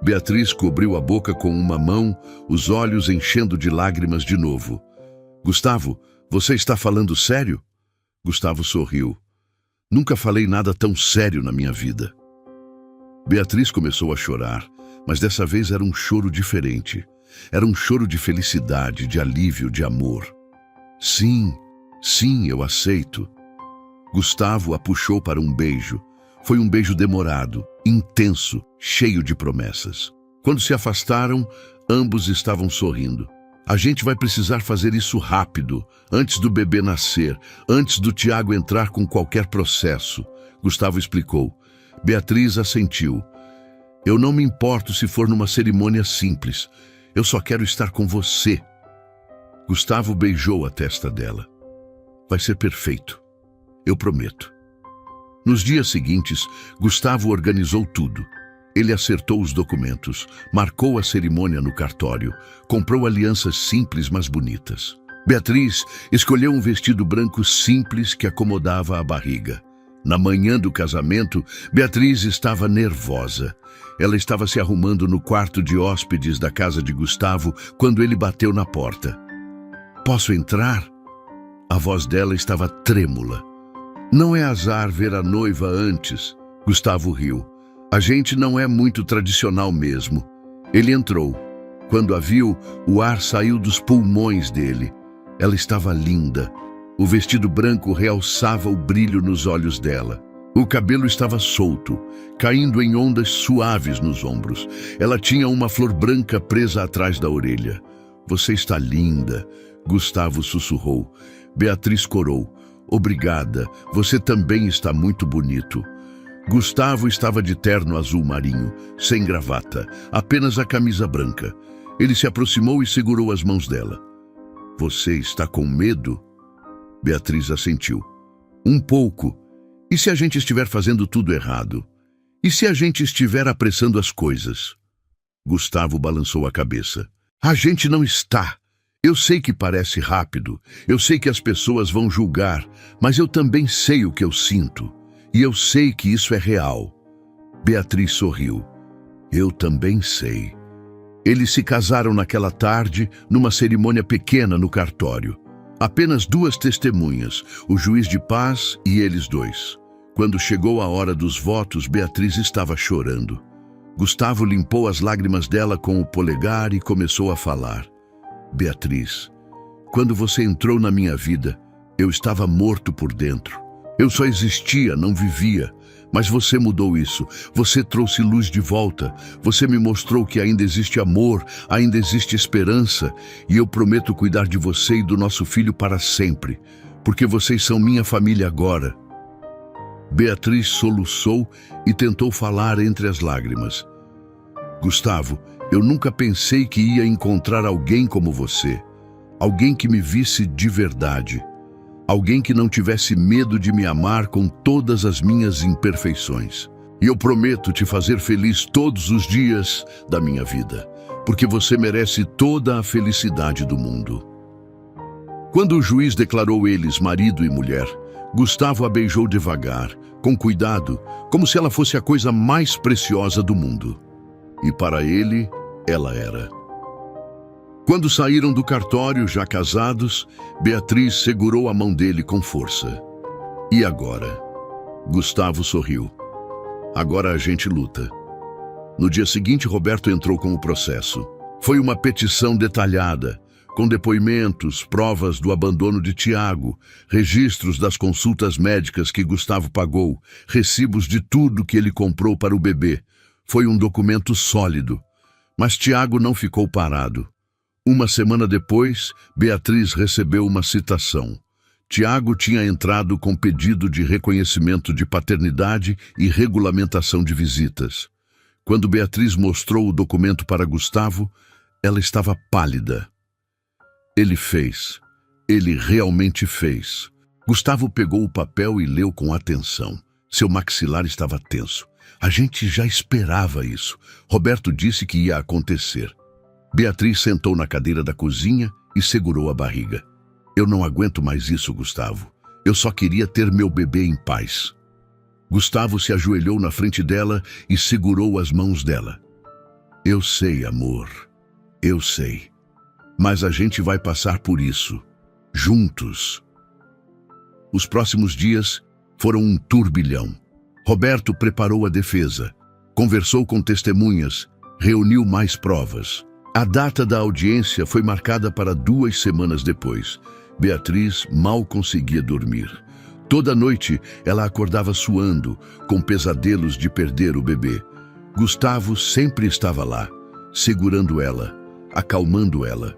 Beatriz cobriu a boca com uma mão, os olhos enchendo de lágrimas de novo. Gustavo, você está falando sério? Gustavo sorriu. Nunca falei nada tão sério na minha vida. Beatriz começou a chorar, mas dessa vez era um choro diferente. Era um choro de felicidade, de alívio, de amor. Sim, eu aceito. Gustavo a puxou para um beijo. Foi um beijo demorado, intenso, cheio de promessas. Quando se afastaram, ambos estavam sorrindo. A gente vai precisar fazer isso rápido, antes do bebê nascer, antes do Tiago entrar com qualquer processo, Gustavo explicou. Beatriz assentiu. Eu não me importo se for numa cerimônia simples. Eu só quero estar com você. Gustavo beijou a testa dela. Vai ser perfeito. Eu prometo. Nos dias seguintes, Gustavo organizou tudo. Ele acertou os documentos, marcou a cerimônia no cartório, comprou alianças simples, mas bonitas. Beatriz escolheu um vestido branco simples que acomodava a barriga. Na manhã do casamento, Beatriz estava nervosa. Ela estava se arrumando no quarto de hóspedes da casa de Gustavo quando ele bateu na porta. Posso entrar? A voz dela estava trêmula. Não é azar ver a noiva antes. Gustavo riu. A gente não é muito tradicional mesmo. Ele entrou. Quando a viu, o ar saiu dos pulmões dele. Ela estava linda. O vestido branco realçava o brilho nos olhos dela. O cabelo estava solto, caindo em ondas suaves nos ombros. Ela tinha uma flor branca presa atrás da orelha. Você está linda, Gustavo sussurrou. Beatriz corou. Obrigada, você também está muito bonito. Gustavo estava de terno azul marinho, sem gravata, apenas a camisa branca. Ele se aproximou e segurou as mãos dela. Você está com medo? Beatriz assentiu. Um pouco. E se a gente estiver fazendo tudo errado? E se a gente estiver apressando as coisas? Gustavo balançou a cabeça. A gente não está. Eu sei que parece rápido, eu sei que as pessoas vão julgar, mas eu também sei o que eu sinto. E eu sei que isso é real. Beatriz sorriu. Eu também sei. Eles se casaram naquela tarde, numa cerimônia pequena no cartório. Apenas 2 testemunhas, o juiz de paz e eles 2. Quando chegou a hora dos votos, Beatriz estava chorando. Gustavo limpou as lágrimas dela com o polegar e começou a falar. Beatriz, quando você entrou na minha vida, eu estava morto por dentro. Eu só existia, não vivia. Mas você mudou isso. Você trouxe luz de volta. Você me mostrou que ainda existe amor, ainda existe esperança. E eu prometo cuidar de você e do nosso filho para sempre, porque vocês são minha família agora. Beatriz soluçou e tentou falar entre as lágrimas. Gustavo, eu nunca pensei que ia encontrar alguém como você. Alguém que me visse de verdade. Alguém que não tivesse medo de me amar com todas as minhas imperfeições. E eu prometo te fazer feliz todos os dias da minha vida, porque você merece toda a felicidade do mundo. Quando o juiz declarou eles marido e mulher, Gustavo a beijou devagar, com cuidado, como se ela fosse a coisa mais preciosa do mundo. E para ele, ela era. Quando saíram do cartório, já casados, Beatriz segurou a mão dele com força. E agora? Gustavo sorriu. Agora a gente luta. No dia seguinte, Roberto entrou com o processo. Foi uma petição detalhada, com depoimentos, provas do abandono de Tiago, registros das consultas médicas que Gustavo pagou, recibos de tudo que ele comprou para o bebê. Foi um documento sólido. Mas Tiago não ficou parado. Uma semana depois, Beatriz recebeu uma citação. Tiago tinha entrado com pedido de reconhecimento de paternidade e regulamentação de visitas. Quando Beatriz mostrou o documento para Gustavo, ela estava pálida. Ele fez. Ele realmente fez. Gustavo pegou o papel e leu com atenção. Seu maxilar estava tenso. A gente já esperava isso. Roberto disse que ia acontecer. Beatriz sentou na cadeira da cozinha e segurou a barriga. Eu não aguento mais isso, Gustavo. Eu só queria ter meu bebê em paz. Gustavo se ajoelhou na frente dela e segurou as mãos dela. Eu sei, amor. Eu sei. Mas a gente vai passar por isso. Juntos. Os próximos dias foram um turbilhão. Roberto preparou a defesa, conversou com testemunhas, reuniu mais provas. A data da audiência foi marcada para 2 semanas depois. Beatriz mal conseguia dormir. Toda noite ela acordava suando, com pesadelos de perder o bebê. Gustavo sempre estava lá, segurando ela, acalmando ela.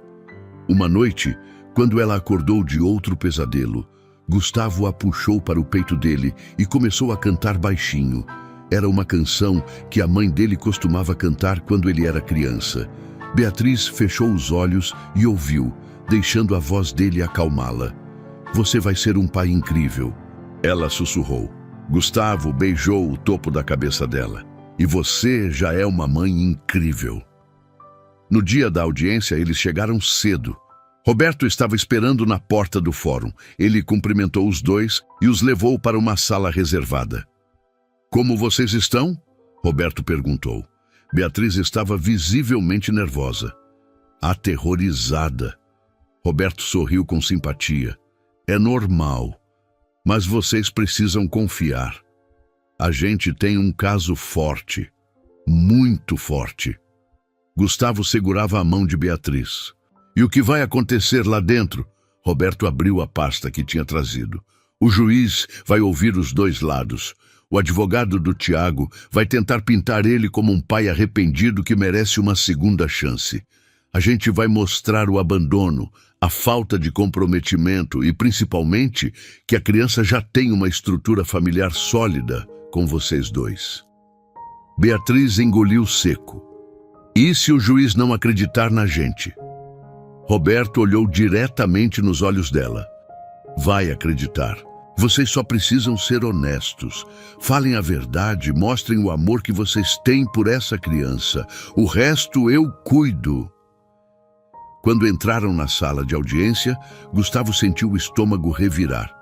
Uma noite, quando ela acordou de outro pesadelo, Gustavo a puxou para o peito dele e começou a cantar baixinho. Era uma canção que a mãe dele costumava cantar quando ele era criança. Beatriz fechou os olhos e ouviu, deixando a voz dele acalmá-la. Você vai ser um pai incrível. Ela sussurrou. Gustavo beijou o topo da cabeça dela. E você já é uma mãe incrível. No dia da audiência, eles chegaram cedo. Roberto estava esperando na porta do fórum. Ele cumprimentou os dois e os levou para uma sala reservada. Como vocês estão? Roberto perguntou. Beatriz estava visivelmente nervosa, aterrorizada. Roberto sorriu com simpatia. É normal, mas vocês precisam confiar. A gente tem um caso forte, muito forte. Gustavo segurava a mão de Beatriz. E o que vai acontecer lá dentro? Roberto abriu a pasta que tinha trazido. O juiz vai ouvir os 2 lados. O advogado do Tiago vai tentar pintar ele como um pai arrependido que merece uma segunda chance. A gente vai mostrar o abandono, a falta de comprometimento e, principalmente, que a criança já tem uma estrutura familiar sólida com vocês 2. Beatriz engoliu seco. E se o juiz não acreditar na gente? Roberto olhou diretamente nos olhos dela. Vai acreditar. Vocês só precisam ser honestos. Falem a verdade, mostrem o amor que vocês têm por essa criança. O resto eu cuido. Quando entraram na sala de audiência, Gustavo sentiu o estômago revirar.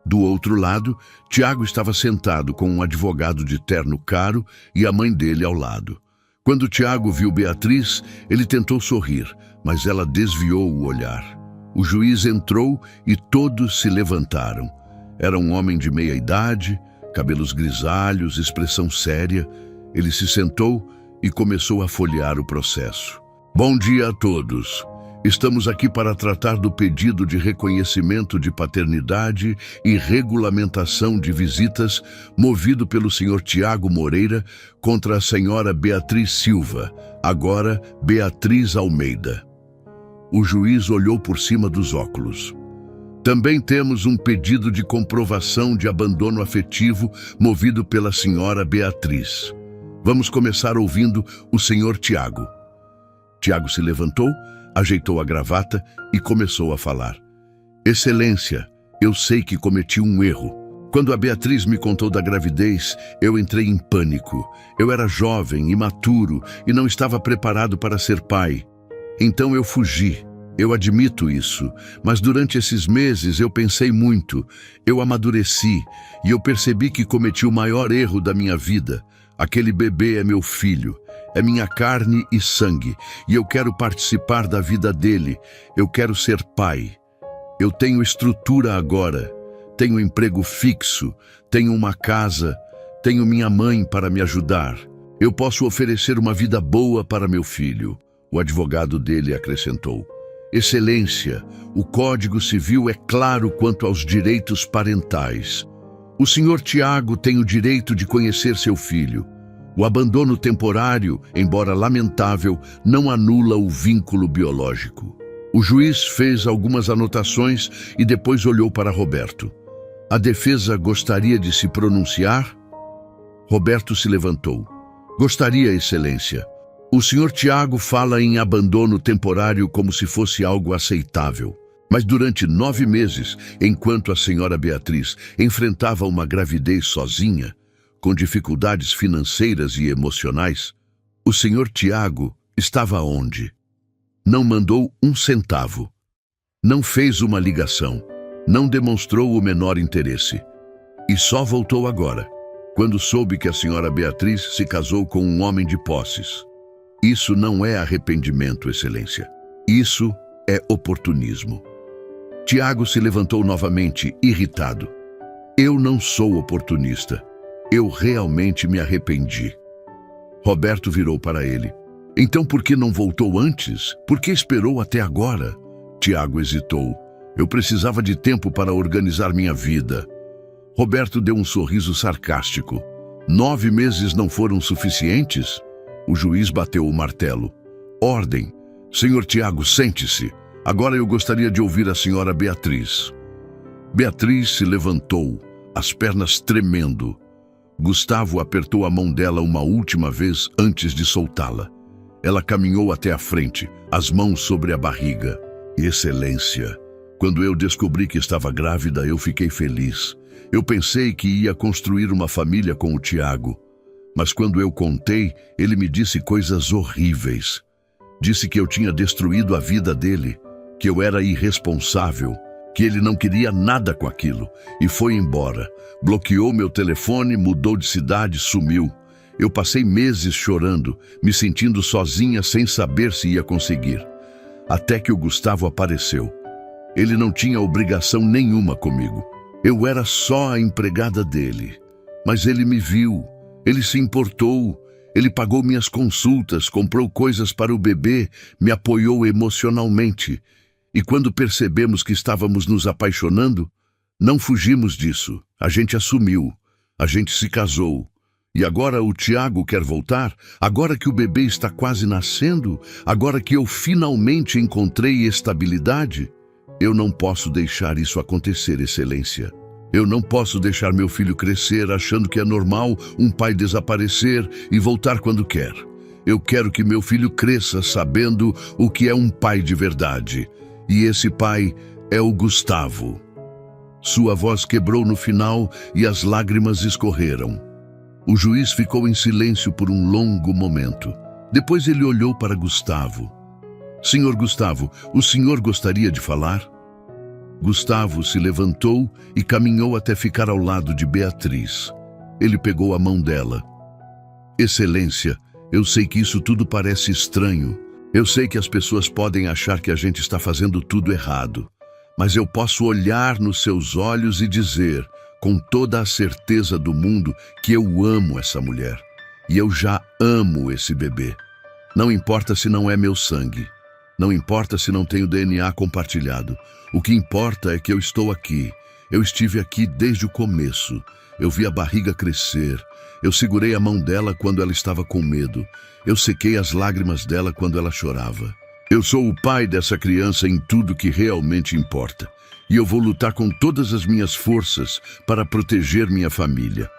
Do outro lado, Tiago estava sentado com um advogado de terno caro e a mãe dele ao lado. Quando Tiago viu Beatriz, ele tentou sorrir, mas ela desviou o olhar. O juiz entrou e todos se levantaram. Era um homem de meia idade, cabelos grisalhos, expressão séria. Ele se sentou e começou a folhear o processo. Bom dia a todos. Estamos aqui para tratar do pedido de reconhecimento de paternidade e regulamentação de visitas movido pelo senhor Tiago Moreira contra a senhora Beatriz Silva, agora Beatriz Almeida. O juiz olhou por cima dos óculos. Também temos um pedido de comprovação de abandono afetivo movido pela senhora Beatriz. Vamos começar ouvindo o senhor Tiago. Tiago se levantou, ajeitou a gravata e começou a falar. Excelência, eu sei que cometi um erro. Quando a Beatriz me contou da gravidez, eu entrei em pânico. Eu era jovem, imaturo e não estava preparado para ser pai. Então eu fugi. Eu admito isso, mas durante esses meses eu pensei muito. Eu amadureci e eu percebi que cometi o maior erro da minha vida. Aquele bebê é meu filho. É minha carne e sangue, e eu quero participar da vida dele. Eu quero ser pai. Eu tenho estrutura agora, tenho emprego fixo, tenho uma casa, tenho minha mãe para me ajudar. Eu posso oferecer uma vida boa para meu filho. O advogado dele acrescentou. Excelência, o Código Civil é claro quanto aos direitos parentais. O senhor Tiago tem o direito de conhecer seu filho. O abandono temporário, embora lamentável, não anula o vínculo biológico. O juiz fez algumas anotações e depois olhou para Roberto. A defesa gostaria de se pronunciar? Roberto se levantou. Gostaria, Excelência. O senhor Tiago fala em abandono temporário como se fosse algo aceitável. Mas durante 9 meses, enquanto a senhora Beatriz enfrentava uma gravidez sozinha, com dificuldades financeiras e emocionais, o senhor Tiago estava onde? Não mandou um centavo. Não fez uma ligação. Não demonstrou o menor interesse. E só voltou agora, quando soube que a senhora Beatriz se casou com um homem de posses. Isso não é arrependimento, Excelência. Isso é oportunismo. Tiago se levantou novamente, irritado. Eu não sou oportunista. Eu realmente me arrependi. Roberto virou para ele. Então por que não voltou antes? Por que esperou até agora? Tiago hesitou. Eu precisava de tempo para organizar minha vida. Roberto deu um sorriso sarcástico. 9 meses não foram suficientes? O juiz bateu o martelo. Ordem. Senhor Tiago, sente-se. Agora eu gostaria de ouvir a senhora Beatriz. Beatriz se levantou, as pernas tremendo. Gustavo apertou a mão dela uma última vez antes de soltá-la. Ela caminhou até a frente, as mãos sobre a barriga. Excelência, quando eu descobri que estava grávida, eu fiquei feliz. Eu pensei que ia construir uma família com o Tiago. Mas quando eu contei, ele me disse coisas horríveis. Disse que eu tinha destruído a vida dele, que eu era irresponsável, que ele não queria nada com aquilo e foi embora. Bloqueou meu telefone, mudou de cidade, sumiu. Eu passei meses chorando, me sentindo sozinha sem saber se ia conseguir. Até que o Gustavo apareceu. Ele não tinha obrigação nenhuma comigo. Eu era só a empregada dele. Mas ele me viu, ele se importou, ele pagou minhas consultas, comprou coisas para o bebê, me apoiou emocionalmente. E quando percebemos que estávamos nos apaixonando, não fugimos disso. A gente assumiu, a gente se casou. E agora o Tiago quer voltar? Agora que o bebê está quase nascendo? Agora que eu finalmente encontrei estabilidade? Eu não posso deixar isso acontecer, Excelência. Eu não posso deixar meu filho crescer achando que é normal um pai desaparecer e voltar quando quer. Eu quero que meu filho cresça sabendo o que é um pai de verdade. E esse pai é o Gustavo. Sua voz quebrou no final e as lágrimas escorreram. O juiz ficou em silêncio por um longo momento. Depois ele olhou para Gustavo. Senhor Gustavo, o senhor gostaria de falar? Gustavo se levantou e caminhou até ficar ao lado de Beatriz. Ele pegou a mão dela. Excelência, Eu sei que isso tudo parece estranho. Eu sei que as pessoas podem achar que a gente está fazendo tudo errado. Mas eu posso olhar nos seus olhos e dizer, com toda a certeza do mundo, que eu amo essa mulher. E eu já amo esse bebê. Não importa se não é meu sangue. Não importa se não tenho DNA compartilhado. O que importa é que eu estou aqui. Eu estive aqui desde o começo. Eu vi a barriga crescer. Eu segurei a mão dela quando ela estava com medo. Eu sequei as lágrimas dela quando ela chorava. Eu sou o pai dessa criança em tudo que realmente importa. E eu vou lutar com todas as minhas forças para proteger minha família.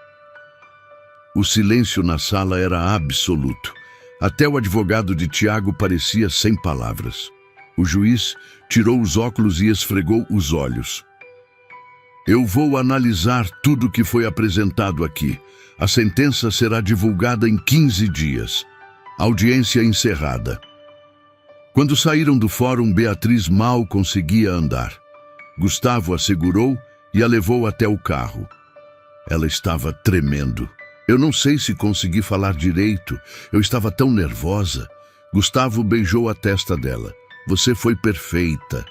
O silêncio na sala era absoluto. Até o advogado de Tiago parecia sem palavras. O juiz tirou os óculos e esfregou os olhos. Eu vou analisar tudo o que foi apresentado aqui. A sentença será divulgada em 15 dias. Audiência encerrada. Quando saíram do fórum, Beatriz mal conseguia andar. Gustavo a segurou e a levou até o carro. Ela estava tremendo. Eu não sei se consegui falar direito. Eu estava tão nervosa. Gustavo beijou a testa dela. Você foi perfeita.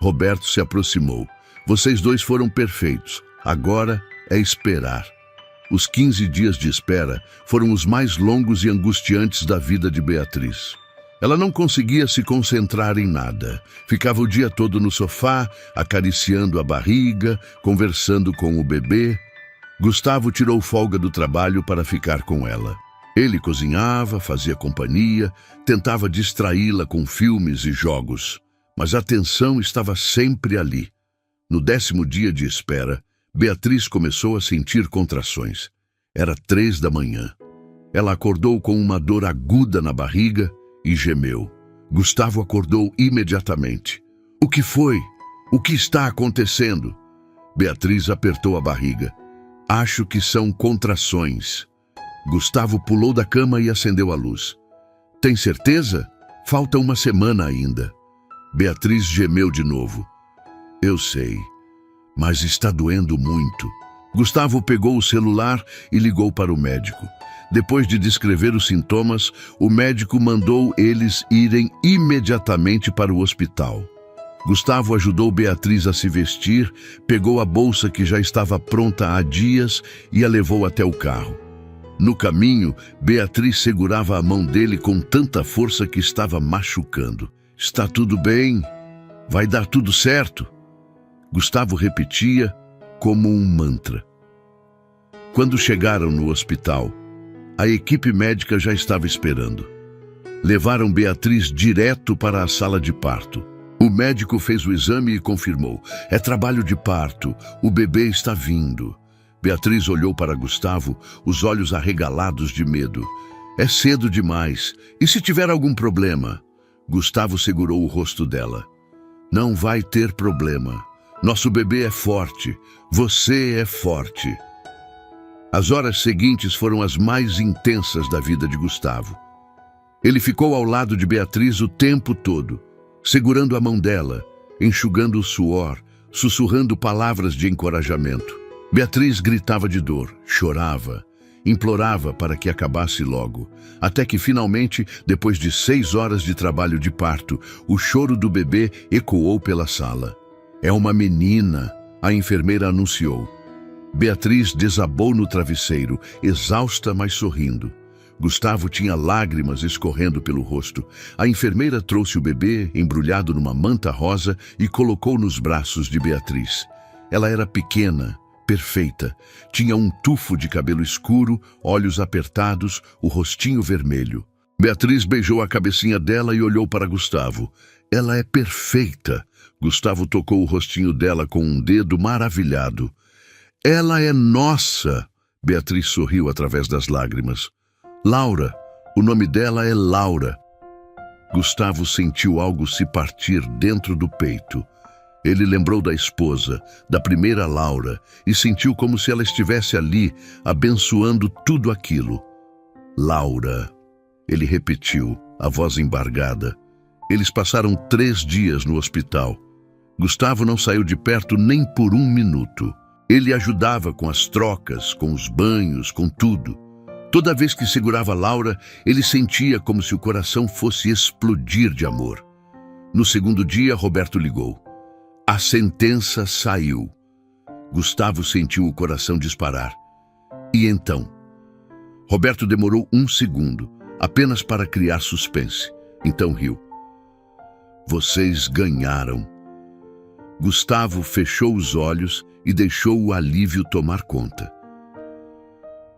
Roberto se aproximou. Vocês dois foram perfeitos. Agora é esperar. Os 15 dias de espera foram os mais longos e angustiantes da vida de Beatriz. Ela não conseguia se concentrar em nada. Ficava o dia todo no sofá, acariciando a barriga, conversando com o bebê. Gustavo tirou folga do trabalho para ficar com ela. Ele cozinhava, fazia companhia, tentava distraí-la com filmes e jogos. Mas a tensão estava sempre ali. No 10º dia de espera, Beatriz começou a sentir contrações. Era 3 da manhã. Ela acordou com uma dor aguda na barriga e gemeu. Gustavo acordou imediatamente. O que foi? O que está acontecendo? Beatriz apertou a barriga. Acho que são contrações. Gustavo pulou da cama e acendeu a luz. Tem certeza? Falta uma semana ainda. Beatriz gemeu de novo. Eu sei, mas está doendo muito. Gustavo pegou o celular e ligou para o médico. Depois de descrever os sintomas, o médico mandou eles irem imediatamente para o hospital. Gustavo ajudou Beatriz a se vestir, pegou a bolsa que já estava pronta há dias e a levou até o carro. No caminho, Beatriz segurava a mão dele com tanta força que estava machucando. Está tudo bem? Vai dar tudo certo? Gustavo repetia como um mantra. Quando chegaram no hospital, a equipe médica já estava esperando. Levaram Beatriz direto para a sala de parto. O médico fez o exame e confirmou. É trabalho de parto. O bebê está vindo. Beatriz olhou para Gustavo, os olhos arregalados de medo. É cedo demais. E se tiver algum problema? Gustavo segurou o rosto dela. Não vai ter problema. Nosso bebê é forte. Você é forte. As horas seguintes foram as mais intensas da vida de Gustavo. Ele ficou ao lado de Beatriz o tempo todo, segurando a mão dela, enxugando o suor, sussurrando palavras de encorajamento. Beatriz gritava de dor, chorava, implorava para que acabasse logo, até que finalmente, depois de 6 horas de trabalho de parto, o choro do bebê ecoou pela sala. É uma menina, a enfermeira anunciou. Beatriz desabou no travesseiro, exausta, mas sorrindo. Gustavo tinha lágrimas escorrendo pelo rosto. A enfermeira trouxe o bebê, embrulhado numa manta rosa, e colocou nos braços de Beatriz. Ela era pequena, perfeita. Tinha um tufo de cabelo escuro, olhos apertados, o rostinho vermelho. Beatriz beijou a cabecinha dela e olhou para Gustavo. Ela é perfeita. Gustavo tocou o rostinho dela com um dedo maravilhado. Ela é nossa! Beatriz sorriu através das lágrimas. Laura, o nome dela é Laura. Gustavo sentiu algo se partir dentro do peito. Ele lembrou da esposa, da primeira Laura, e sentiu como se ela estivesse ali, abençoando tudo aquilo. Laura, ele repetiu, a voz embargada. Eles passaram 3 dias no hospital. Gustavo não saiu de perto nem por 1 minuto. Ele ajudava com as trocas, com os banhos, com tudo. Toda vez que segurava Laura, ele sentia como se o coração fosse explodir de amor. No segundo dia, Roberto ligou. A sentença saiu. Gustavo sentiu o coração disparar. E então? Roberto demorou 1 segundo, apenas para criar suspense. Então riu. Vocês ganharam. Gustavo fechou os olhos e deixou o alívio tomar conta.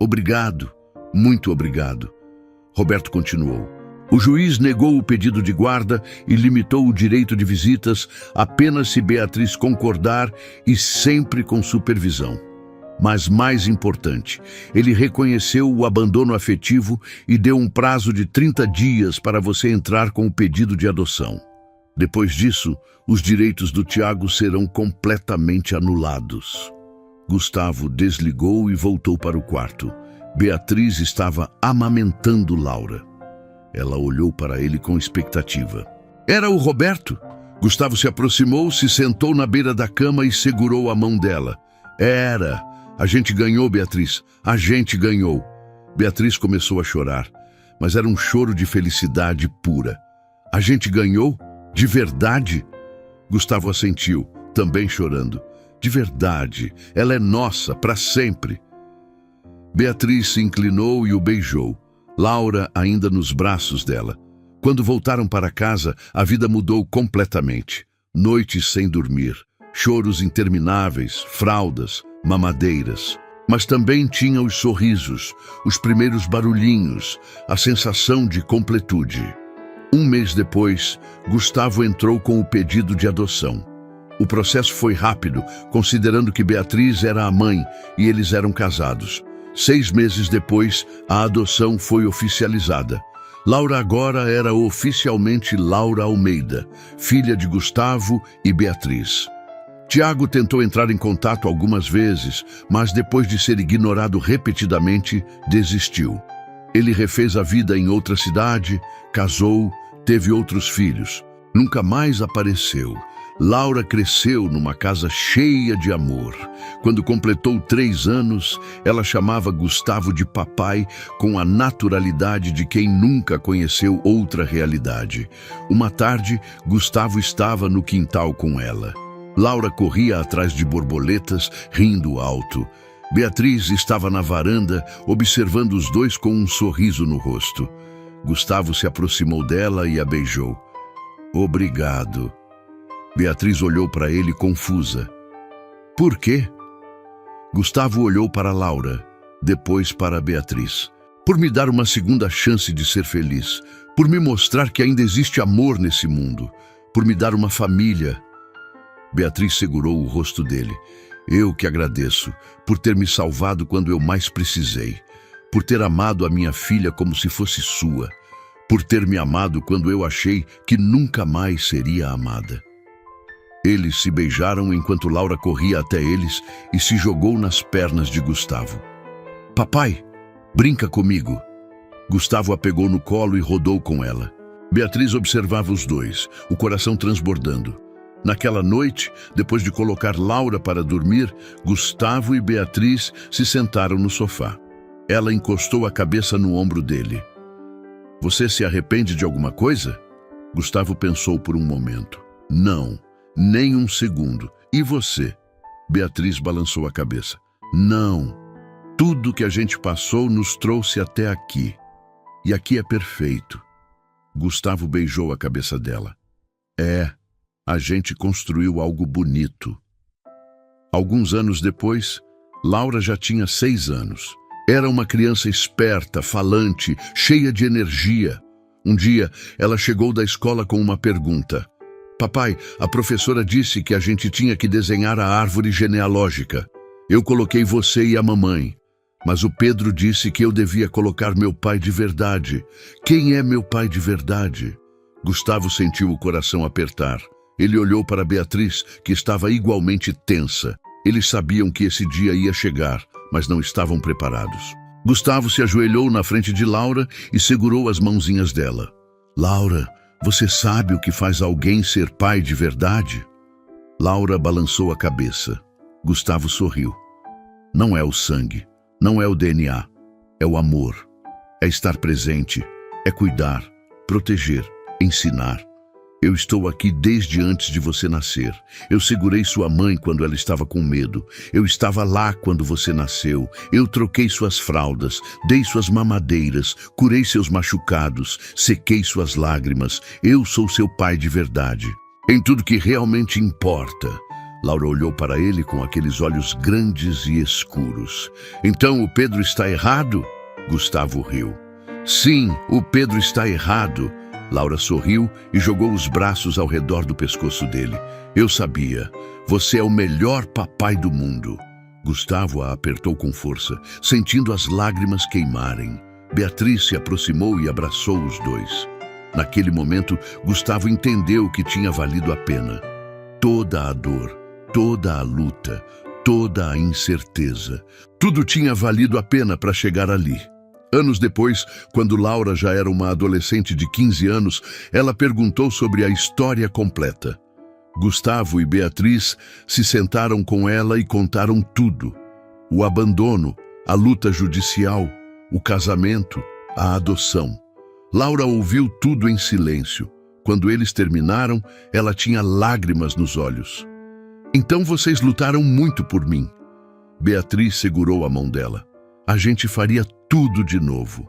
Obrigado, muito obrigado. Roberto continuou. O juiz negou o pedido de guarda e limitou o direito de visitas apenas se Beatriz concordar e sempre com supervisão. Mas mais importante, ele reconheceu o abandono afetivo e deu um prazo de 30 dias para você entrar com o pedido de adoção. Depois disso, os direitos do Tiago serão completamente anulados. Gustavo desligou e voltou para o quarto. Beatriz estava amamentando Laura. Ela olhou para ele com expectativa. Era o Roberto. Gustavo se aproximou, se sentou na beira da cama e segurou a mão dela. Era. A gente ganhou, Beatriz. A gente ganhou. Beatriz começou a chorar, mas era um choro de felicidade pura. A gente ganhou? De verdade? Gustavo assentiu, também chorando. De verdade, ela é nossa, para sempre. Beatriz se inclinou e o beijou. Laura ainda nos braços dela. Quando voltaram para casa, a vida mudou completamente. Noites sem dormir, choros intermináveis, fraldas, mamadeiras. Mas também tinha os sorrisos, os primeiros barulhinhos, a sensação de completude. 1 mês depois, Gustavo entrou com o pedido de adoção. O processo foi rápido, considerando que Beatriz era a mãe e eles eram casados. 6 meses depois, a adoção foi oficializada. Laura agora era oficialmente Laura Almeida, filha de Gustavo e Beatriz. Tiago tentou entrar em contato algumas vezes, mas depois de ser ignorado repetidamente, desistiu. Ele refez a vida em outra cidade, casou, teve outros filhos. Nunca mais apareceu. Laura cresceu numa casa cheia de amor. Quando completou 3 anos, ela chamava Gustavo de papai com a naturalidade de quem nunca conheceu outra realidade. Uma tarde, Gustavo estava no quintal com ela. Laura corria atrás de borboletas, rindo alto. Beatriz estava na varanda, observando os dois com um sorriso no rosto. Gustavo se aproximou dela e a beijou. Obrigado. Beatriz olhou para ele confusa. Por quê? Gustavo olhou para Laura, depois para Beatriz. Por me dar uma segunda chance de ser feliz, por me mostrar que ainda existe amor nesse mundo, por me dar uma família. Beatriz segurou o rosto dele. Eu que agradeço, por ter me salvado quando eu mais precisei, por ter amado a minha filha como se fosse sua, por ter me amado quando eu achei que nunca mais seria amada. Eles se beijaram enquanto Laura corria até eles e se jogou nas pernas de Gustavo. Papai, brinca comigo. Gustavo a pegou no colo e rodou com ela. Beatriz observava os dois, o coração transbordando. Naquela noite, depois de colocar Laura para dormir, Gustavo e Beatriz se sentaram no sofá. Ela encostou a cabeça no ombro dele. Você se arrepende de alguma coisa? Gustavo pensou por um momento. Não, nem 1 segundo. E você? Beatriz balançou a cabeça. Não. Tudo que a gente passou nos trouxe até aqui. E aqui é perfeito. Gustavo beijou a cabeça dela. A gente construiu algo bonito. Alguns anos depois, Laura já tinha 6 anos. Era uma criança esperta, falante, cheia de energia. Um dia, ela chegou da escola com uma pergunta. Papai, a professora disse que a gente tinha que desenhar a árvore genealógica. Eu coloquei você e a mamãe. Mas o Pedro disse que eu devia colocar meu pai de verdade. Quem é meu pai de verdade? Gustavo sentiu o coração apertar. Ele olhou para Beatriz, que estava igualmente tensa. Eles sabiam que esse dia ia chegar, mas não estavam preparados. Gustavo se ajoelhou na frente de Laura e segurou as mãozinhas dela. Laura, você sabe o que faz alguém ser pai de verdade? Laura balançou a cabeça. Gustavo sorriu. Não é o sangue, não é o DNA, é o amor. é estar presente, é cuidar, proteger, ensinar. Eu estou aqui desde antes de você nascer. Eu segurei sua mãe quando ela estava com medo. Eu estava lá quando você nasceu. Eu troquei suas fraldas, dei suas mamadeiras, curei seus machucados, sequei suas lágrimas. Eu sou seu pai de verdade. Em tudo que realmente importa. Laura olhou para ele com aqueles olhos grandes e escuros. Então o Pedro está errado? Gustavo riu. Sim, o Pedro está errado. Laura sorriu e jogou os braços ao redor do pescoço dele. Eu sabia. Você é o melhor papai do mundo. Gustavo a apertou com força, sentindo as lágrimas queimarem. Beatriz se aproximou e abraçou os dois. Naquele momento, Gustavo entendeu que tinha valido a pena. Toda a dor, toda a luta, toda a incerteza. Tudo tinha valido a pena para chegar ali. Anos depois, quando Laura já era uma adolescente de 15 anos, ela perguntou sobre a história completa. Gustavo e Beatriz se sentaram com ela e contaram tudo. O abandono, a luta judicial, o casamento, a adoção. Laura ouviu tudo em silêncio. Quando eles terminaram, ela tinha lágrimas nos olhos. Então vocês lutaram muito por mim. Beatriz segurou a mão dela. A gente faria tudo de novo.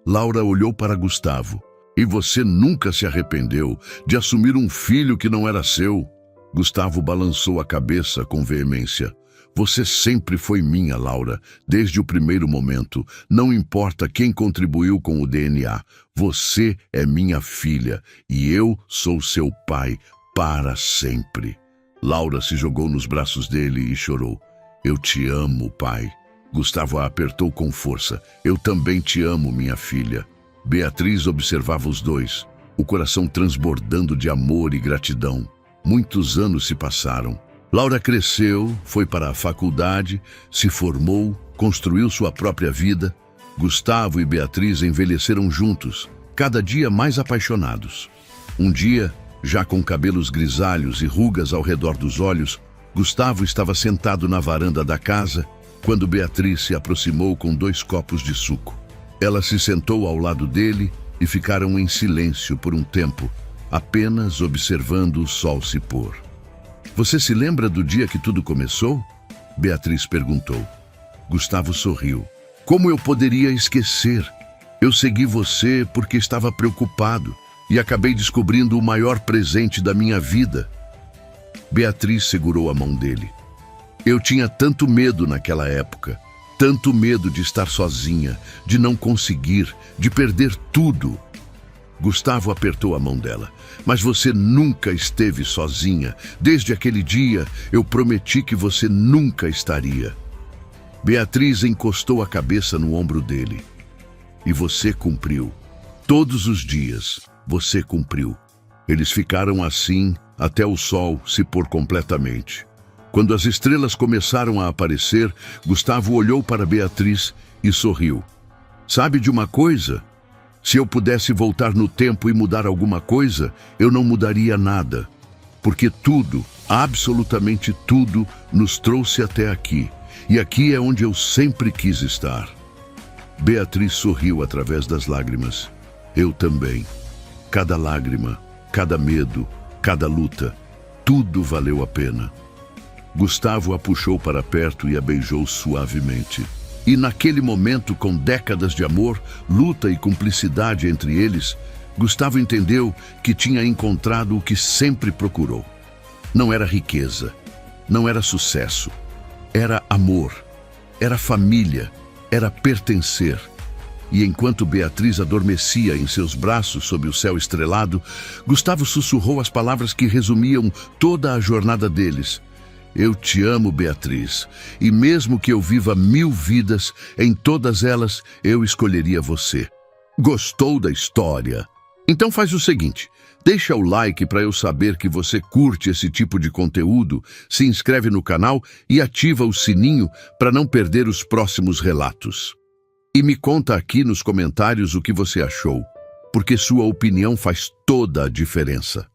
Laura olhou para Gustavo. E você nunca se arrependeu de assumir um filho que não era seu? Gustavo balançou a cabeça com veemência. Você sempre foi minha, Laura, desde o primeiro momento. Não importa quem contribuiu com o DNA. Você é minha filha e eu sou seu pai para sempre. Laura se jogou nos braços dele e chorou. Eu te amo, pai. Gustavo a apertou com força. Eu também te amo, minha filha. Beatriz observava os dois, o coração transbordando de amor e gratidão. Muitos anos se passaram. Laura cresceu, foi para a faculdade, se formou, construiu sua própria vida. Gustavo e Beatriz envelheceram juntos, cada dia mais apaixonados. Um dia, já com cabelos grisalhos e rugas ao redor dos olhos, Gustavo estava sentado na varanda da casa, quando Beatriz se aproximou com 2 copos de suco. Ela se sentou ao lado dele e ficaram em silêncio por um tempo, apenas observando o sol se pôr. Você se lembra do dia que tudo começou? Beatriz perguntou. Gustavo sorriu. Como eu poderia esquecer? Eu segui você porque estava preocupado e acabei descobrindo o maior presente da minha vida. Beatriz segurou a mão dele. Eu tinha tanto medo naquela época, tanto medo de estar sozinha, de não conseguir, de perder tudo. Gustavo apertou a mão dela. Mas você nunca esteve sozinha. Desde aquele dia, eu prometi que você nunca estaria. Beatriz encostou a cabeça no ombro dele. E você cumpriu. Todos os dias, você cumpriu. Eles ficaram assim até o sol se pôr completamente. Quando as estrelas começaram a aparecer, Gustavo olhou para Beatriz e sorriu. Sabe de uma coisa? Se eu pudesse voltar no tempo e mudar alguma coisa, eu não mudaria nada. Porque tudo, absolutamente tudo, nos trouxe até aqui. E aqui é onde eu sempre quis estar. Beatriz sorriu através das lágrimas. Eu também. Cada lágrima, cada medo, cada luta, tudo valeu a pena. Gustavo a puxou para perto e a beijou suavemente. E naquele momento, com décadas de amor, luta e cumplicidade entre eles, Gustavo entendeu que tinha encontrado o que sempre procurou. Não era riqueza, não era sucesso, era amor, era família, era pertencer. E enquanto Beatriz adormecia em seus braços sob o céu estrelado, Gustavo sussurrou as palavras que resumiam toda a jornada deles. Eu te amo, Beatriz, e mesmo que eu viva 1000 vidas, em todas elas eu escolheria você. Gostou da história? Então faz o seguinte, deixa o like para eu saber que você curte esse tipo de conteúdo, se inscreve no canal e ativa o sininho para não perder os próximos relatos. E me conta aqui nos comentários o que você achou, porque sua opinião faz toda a diferença.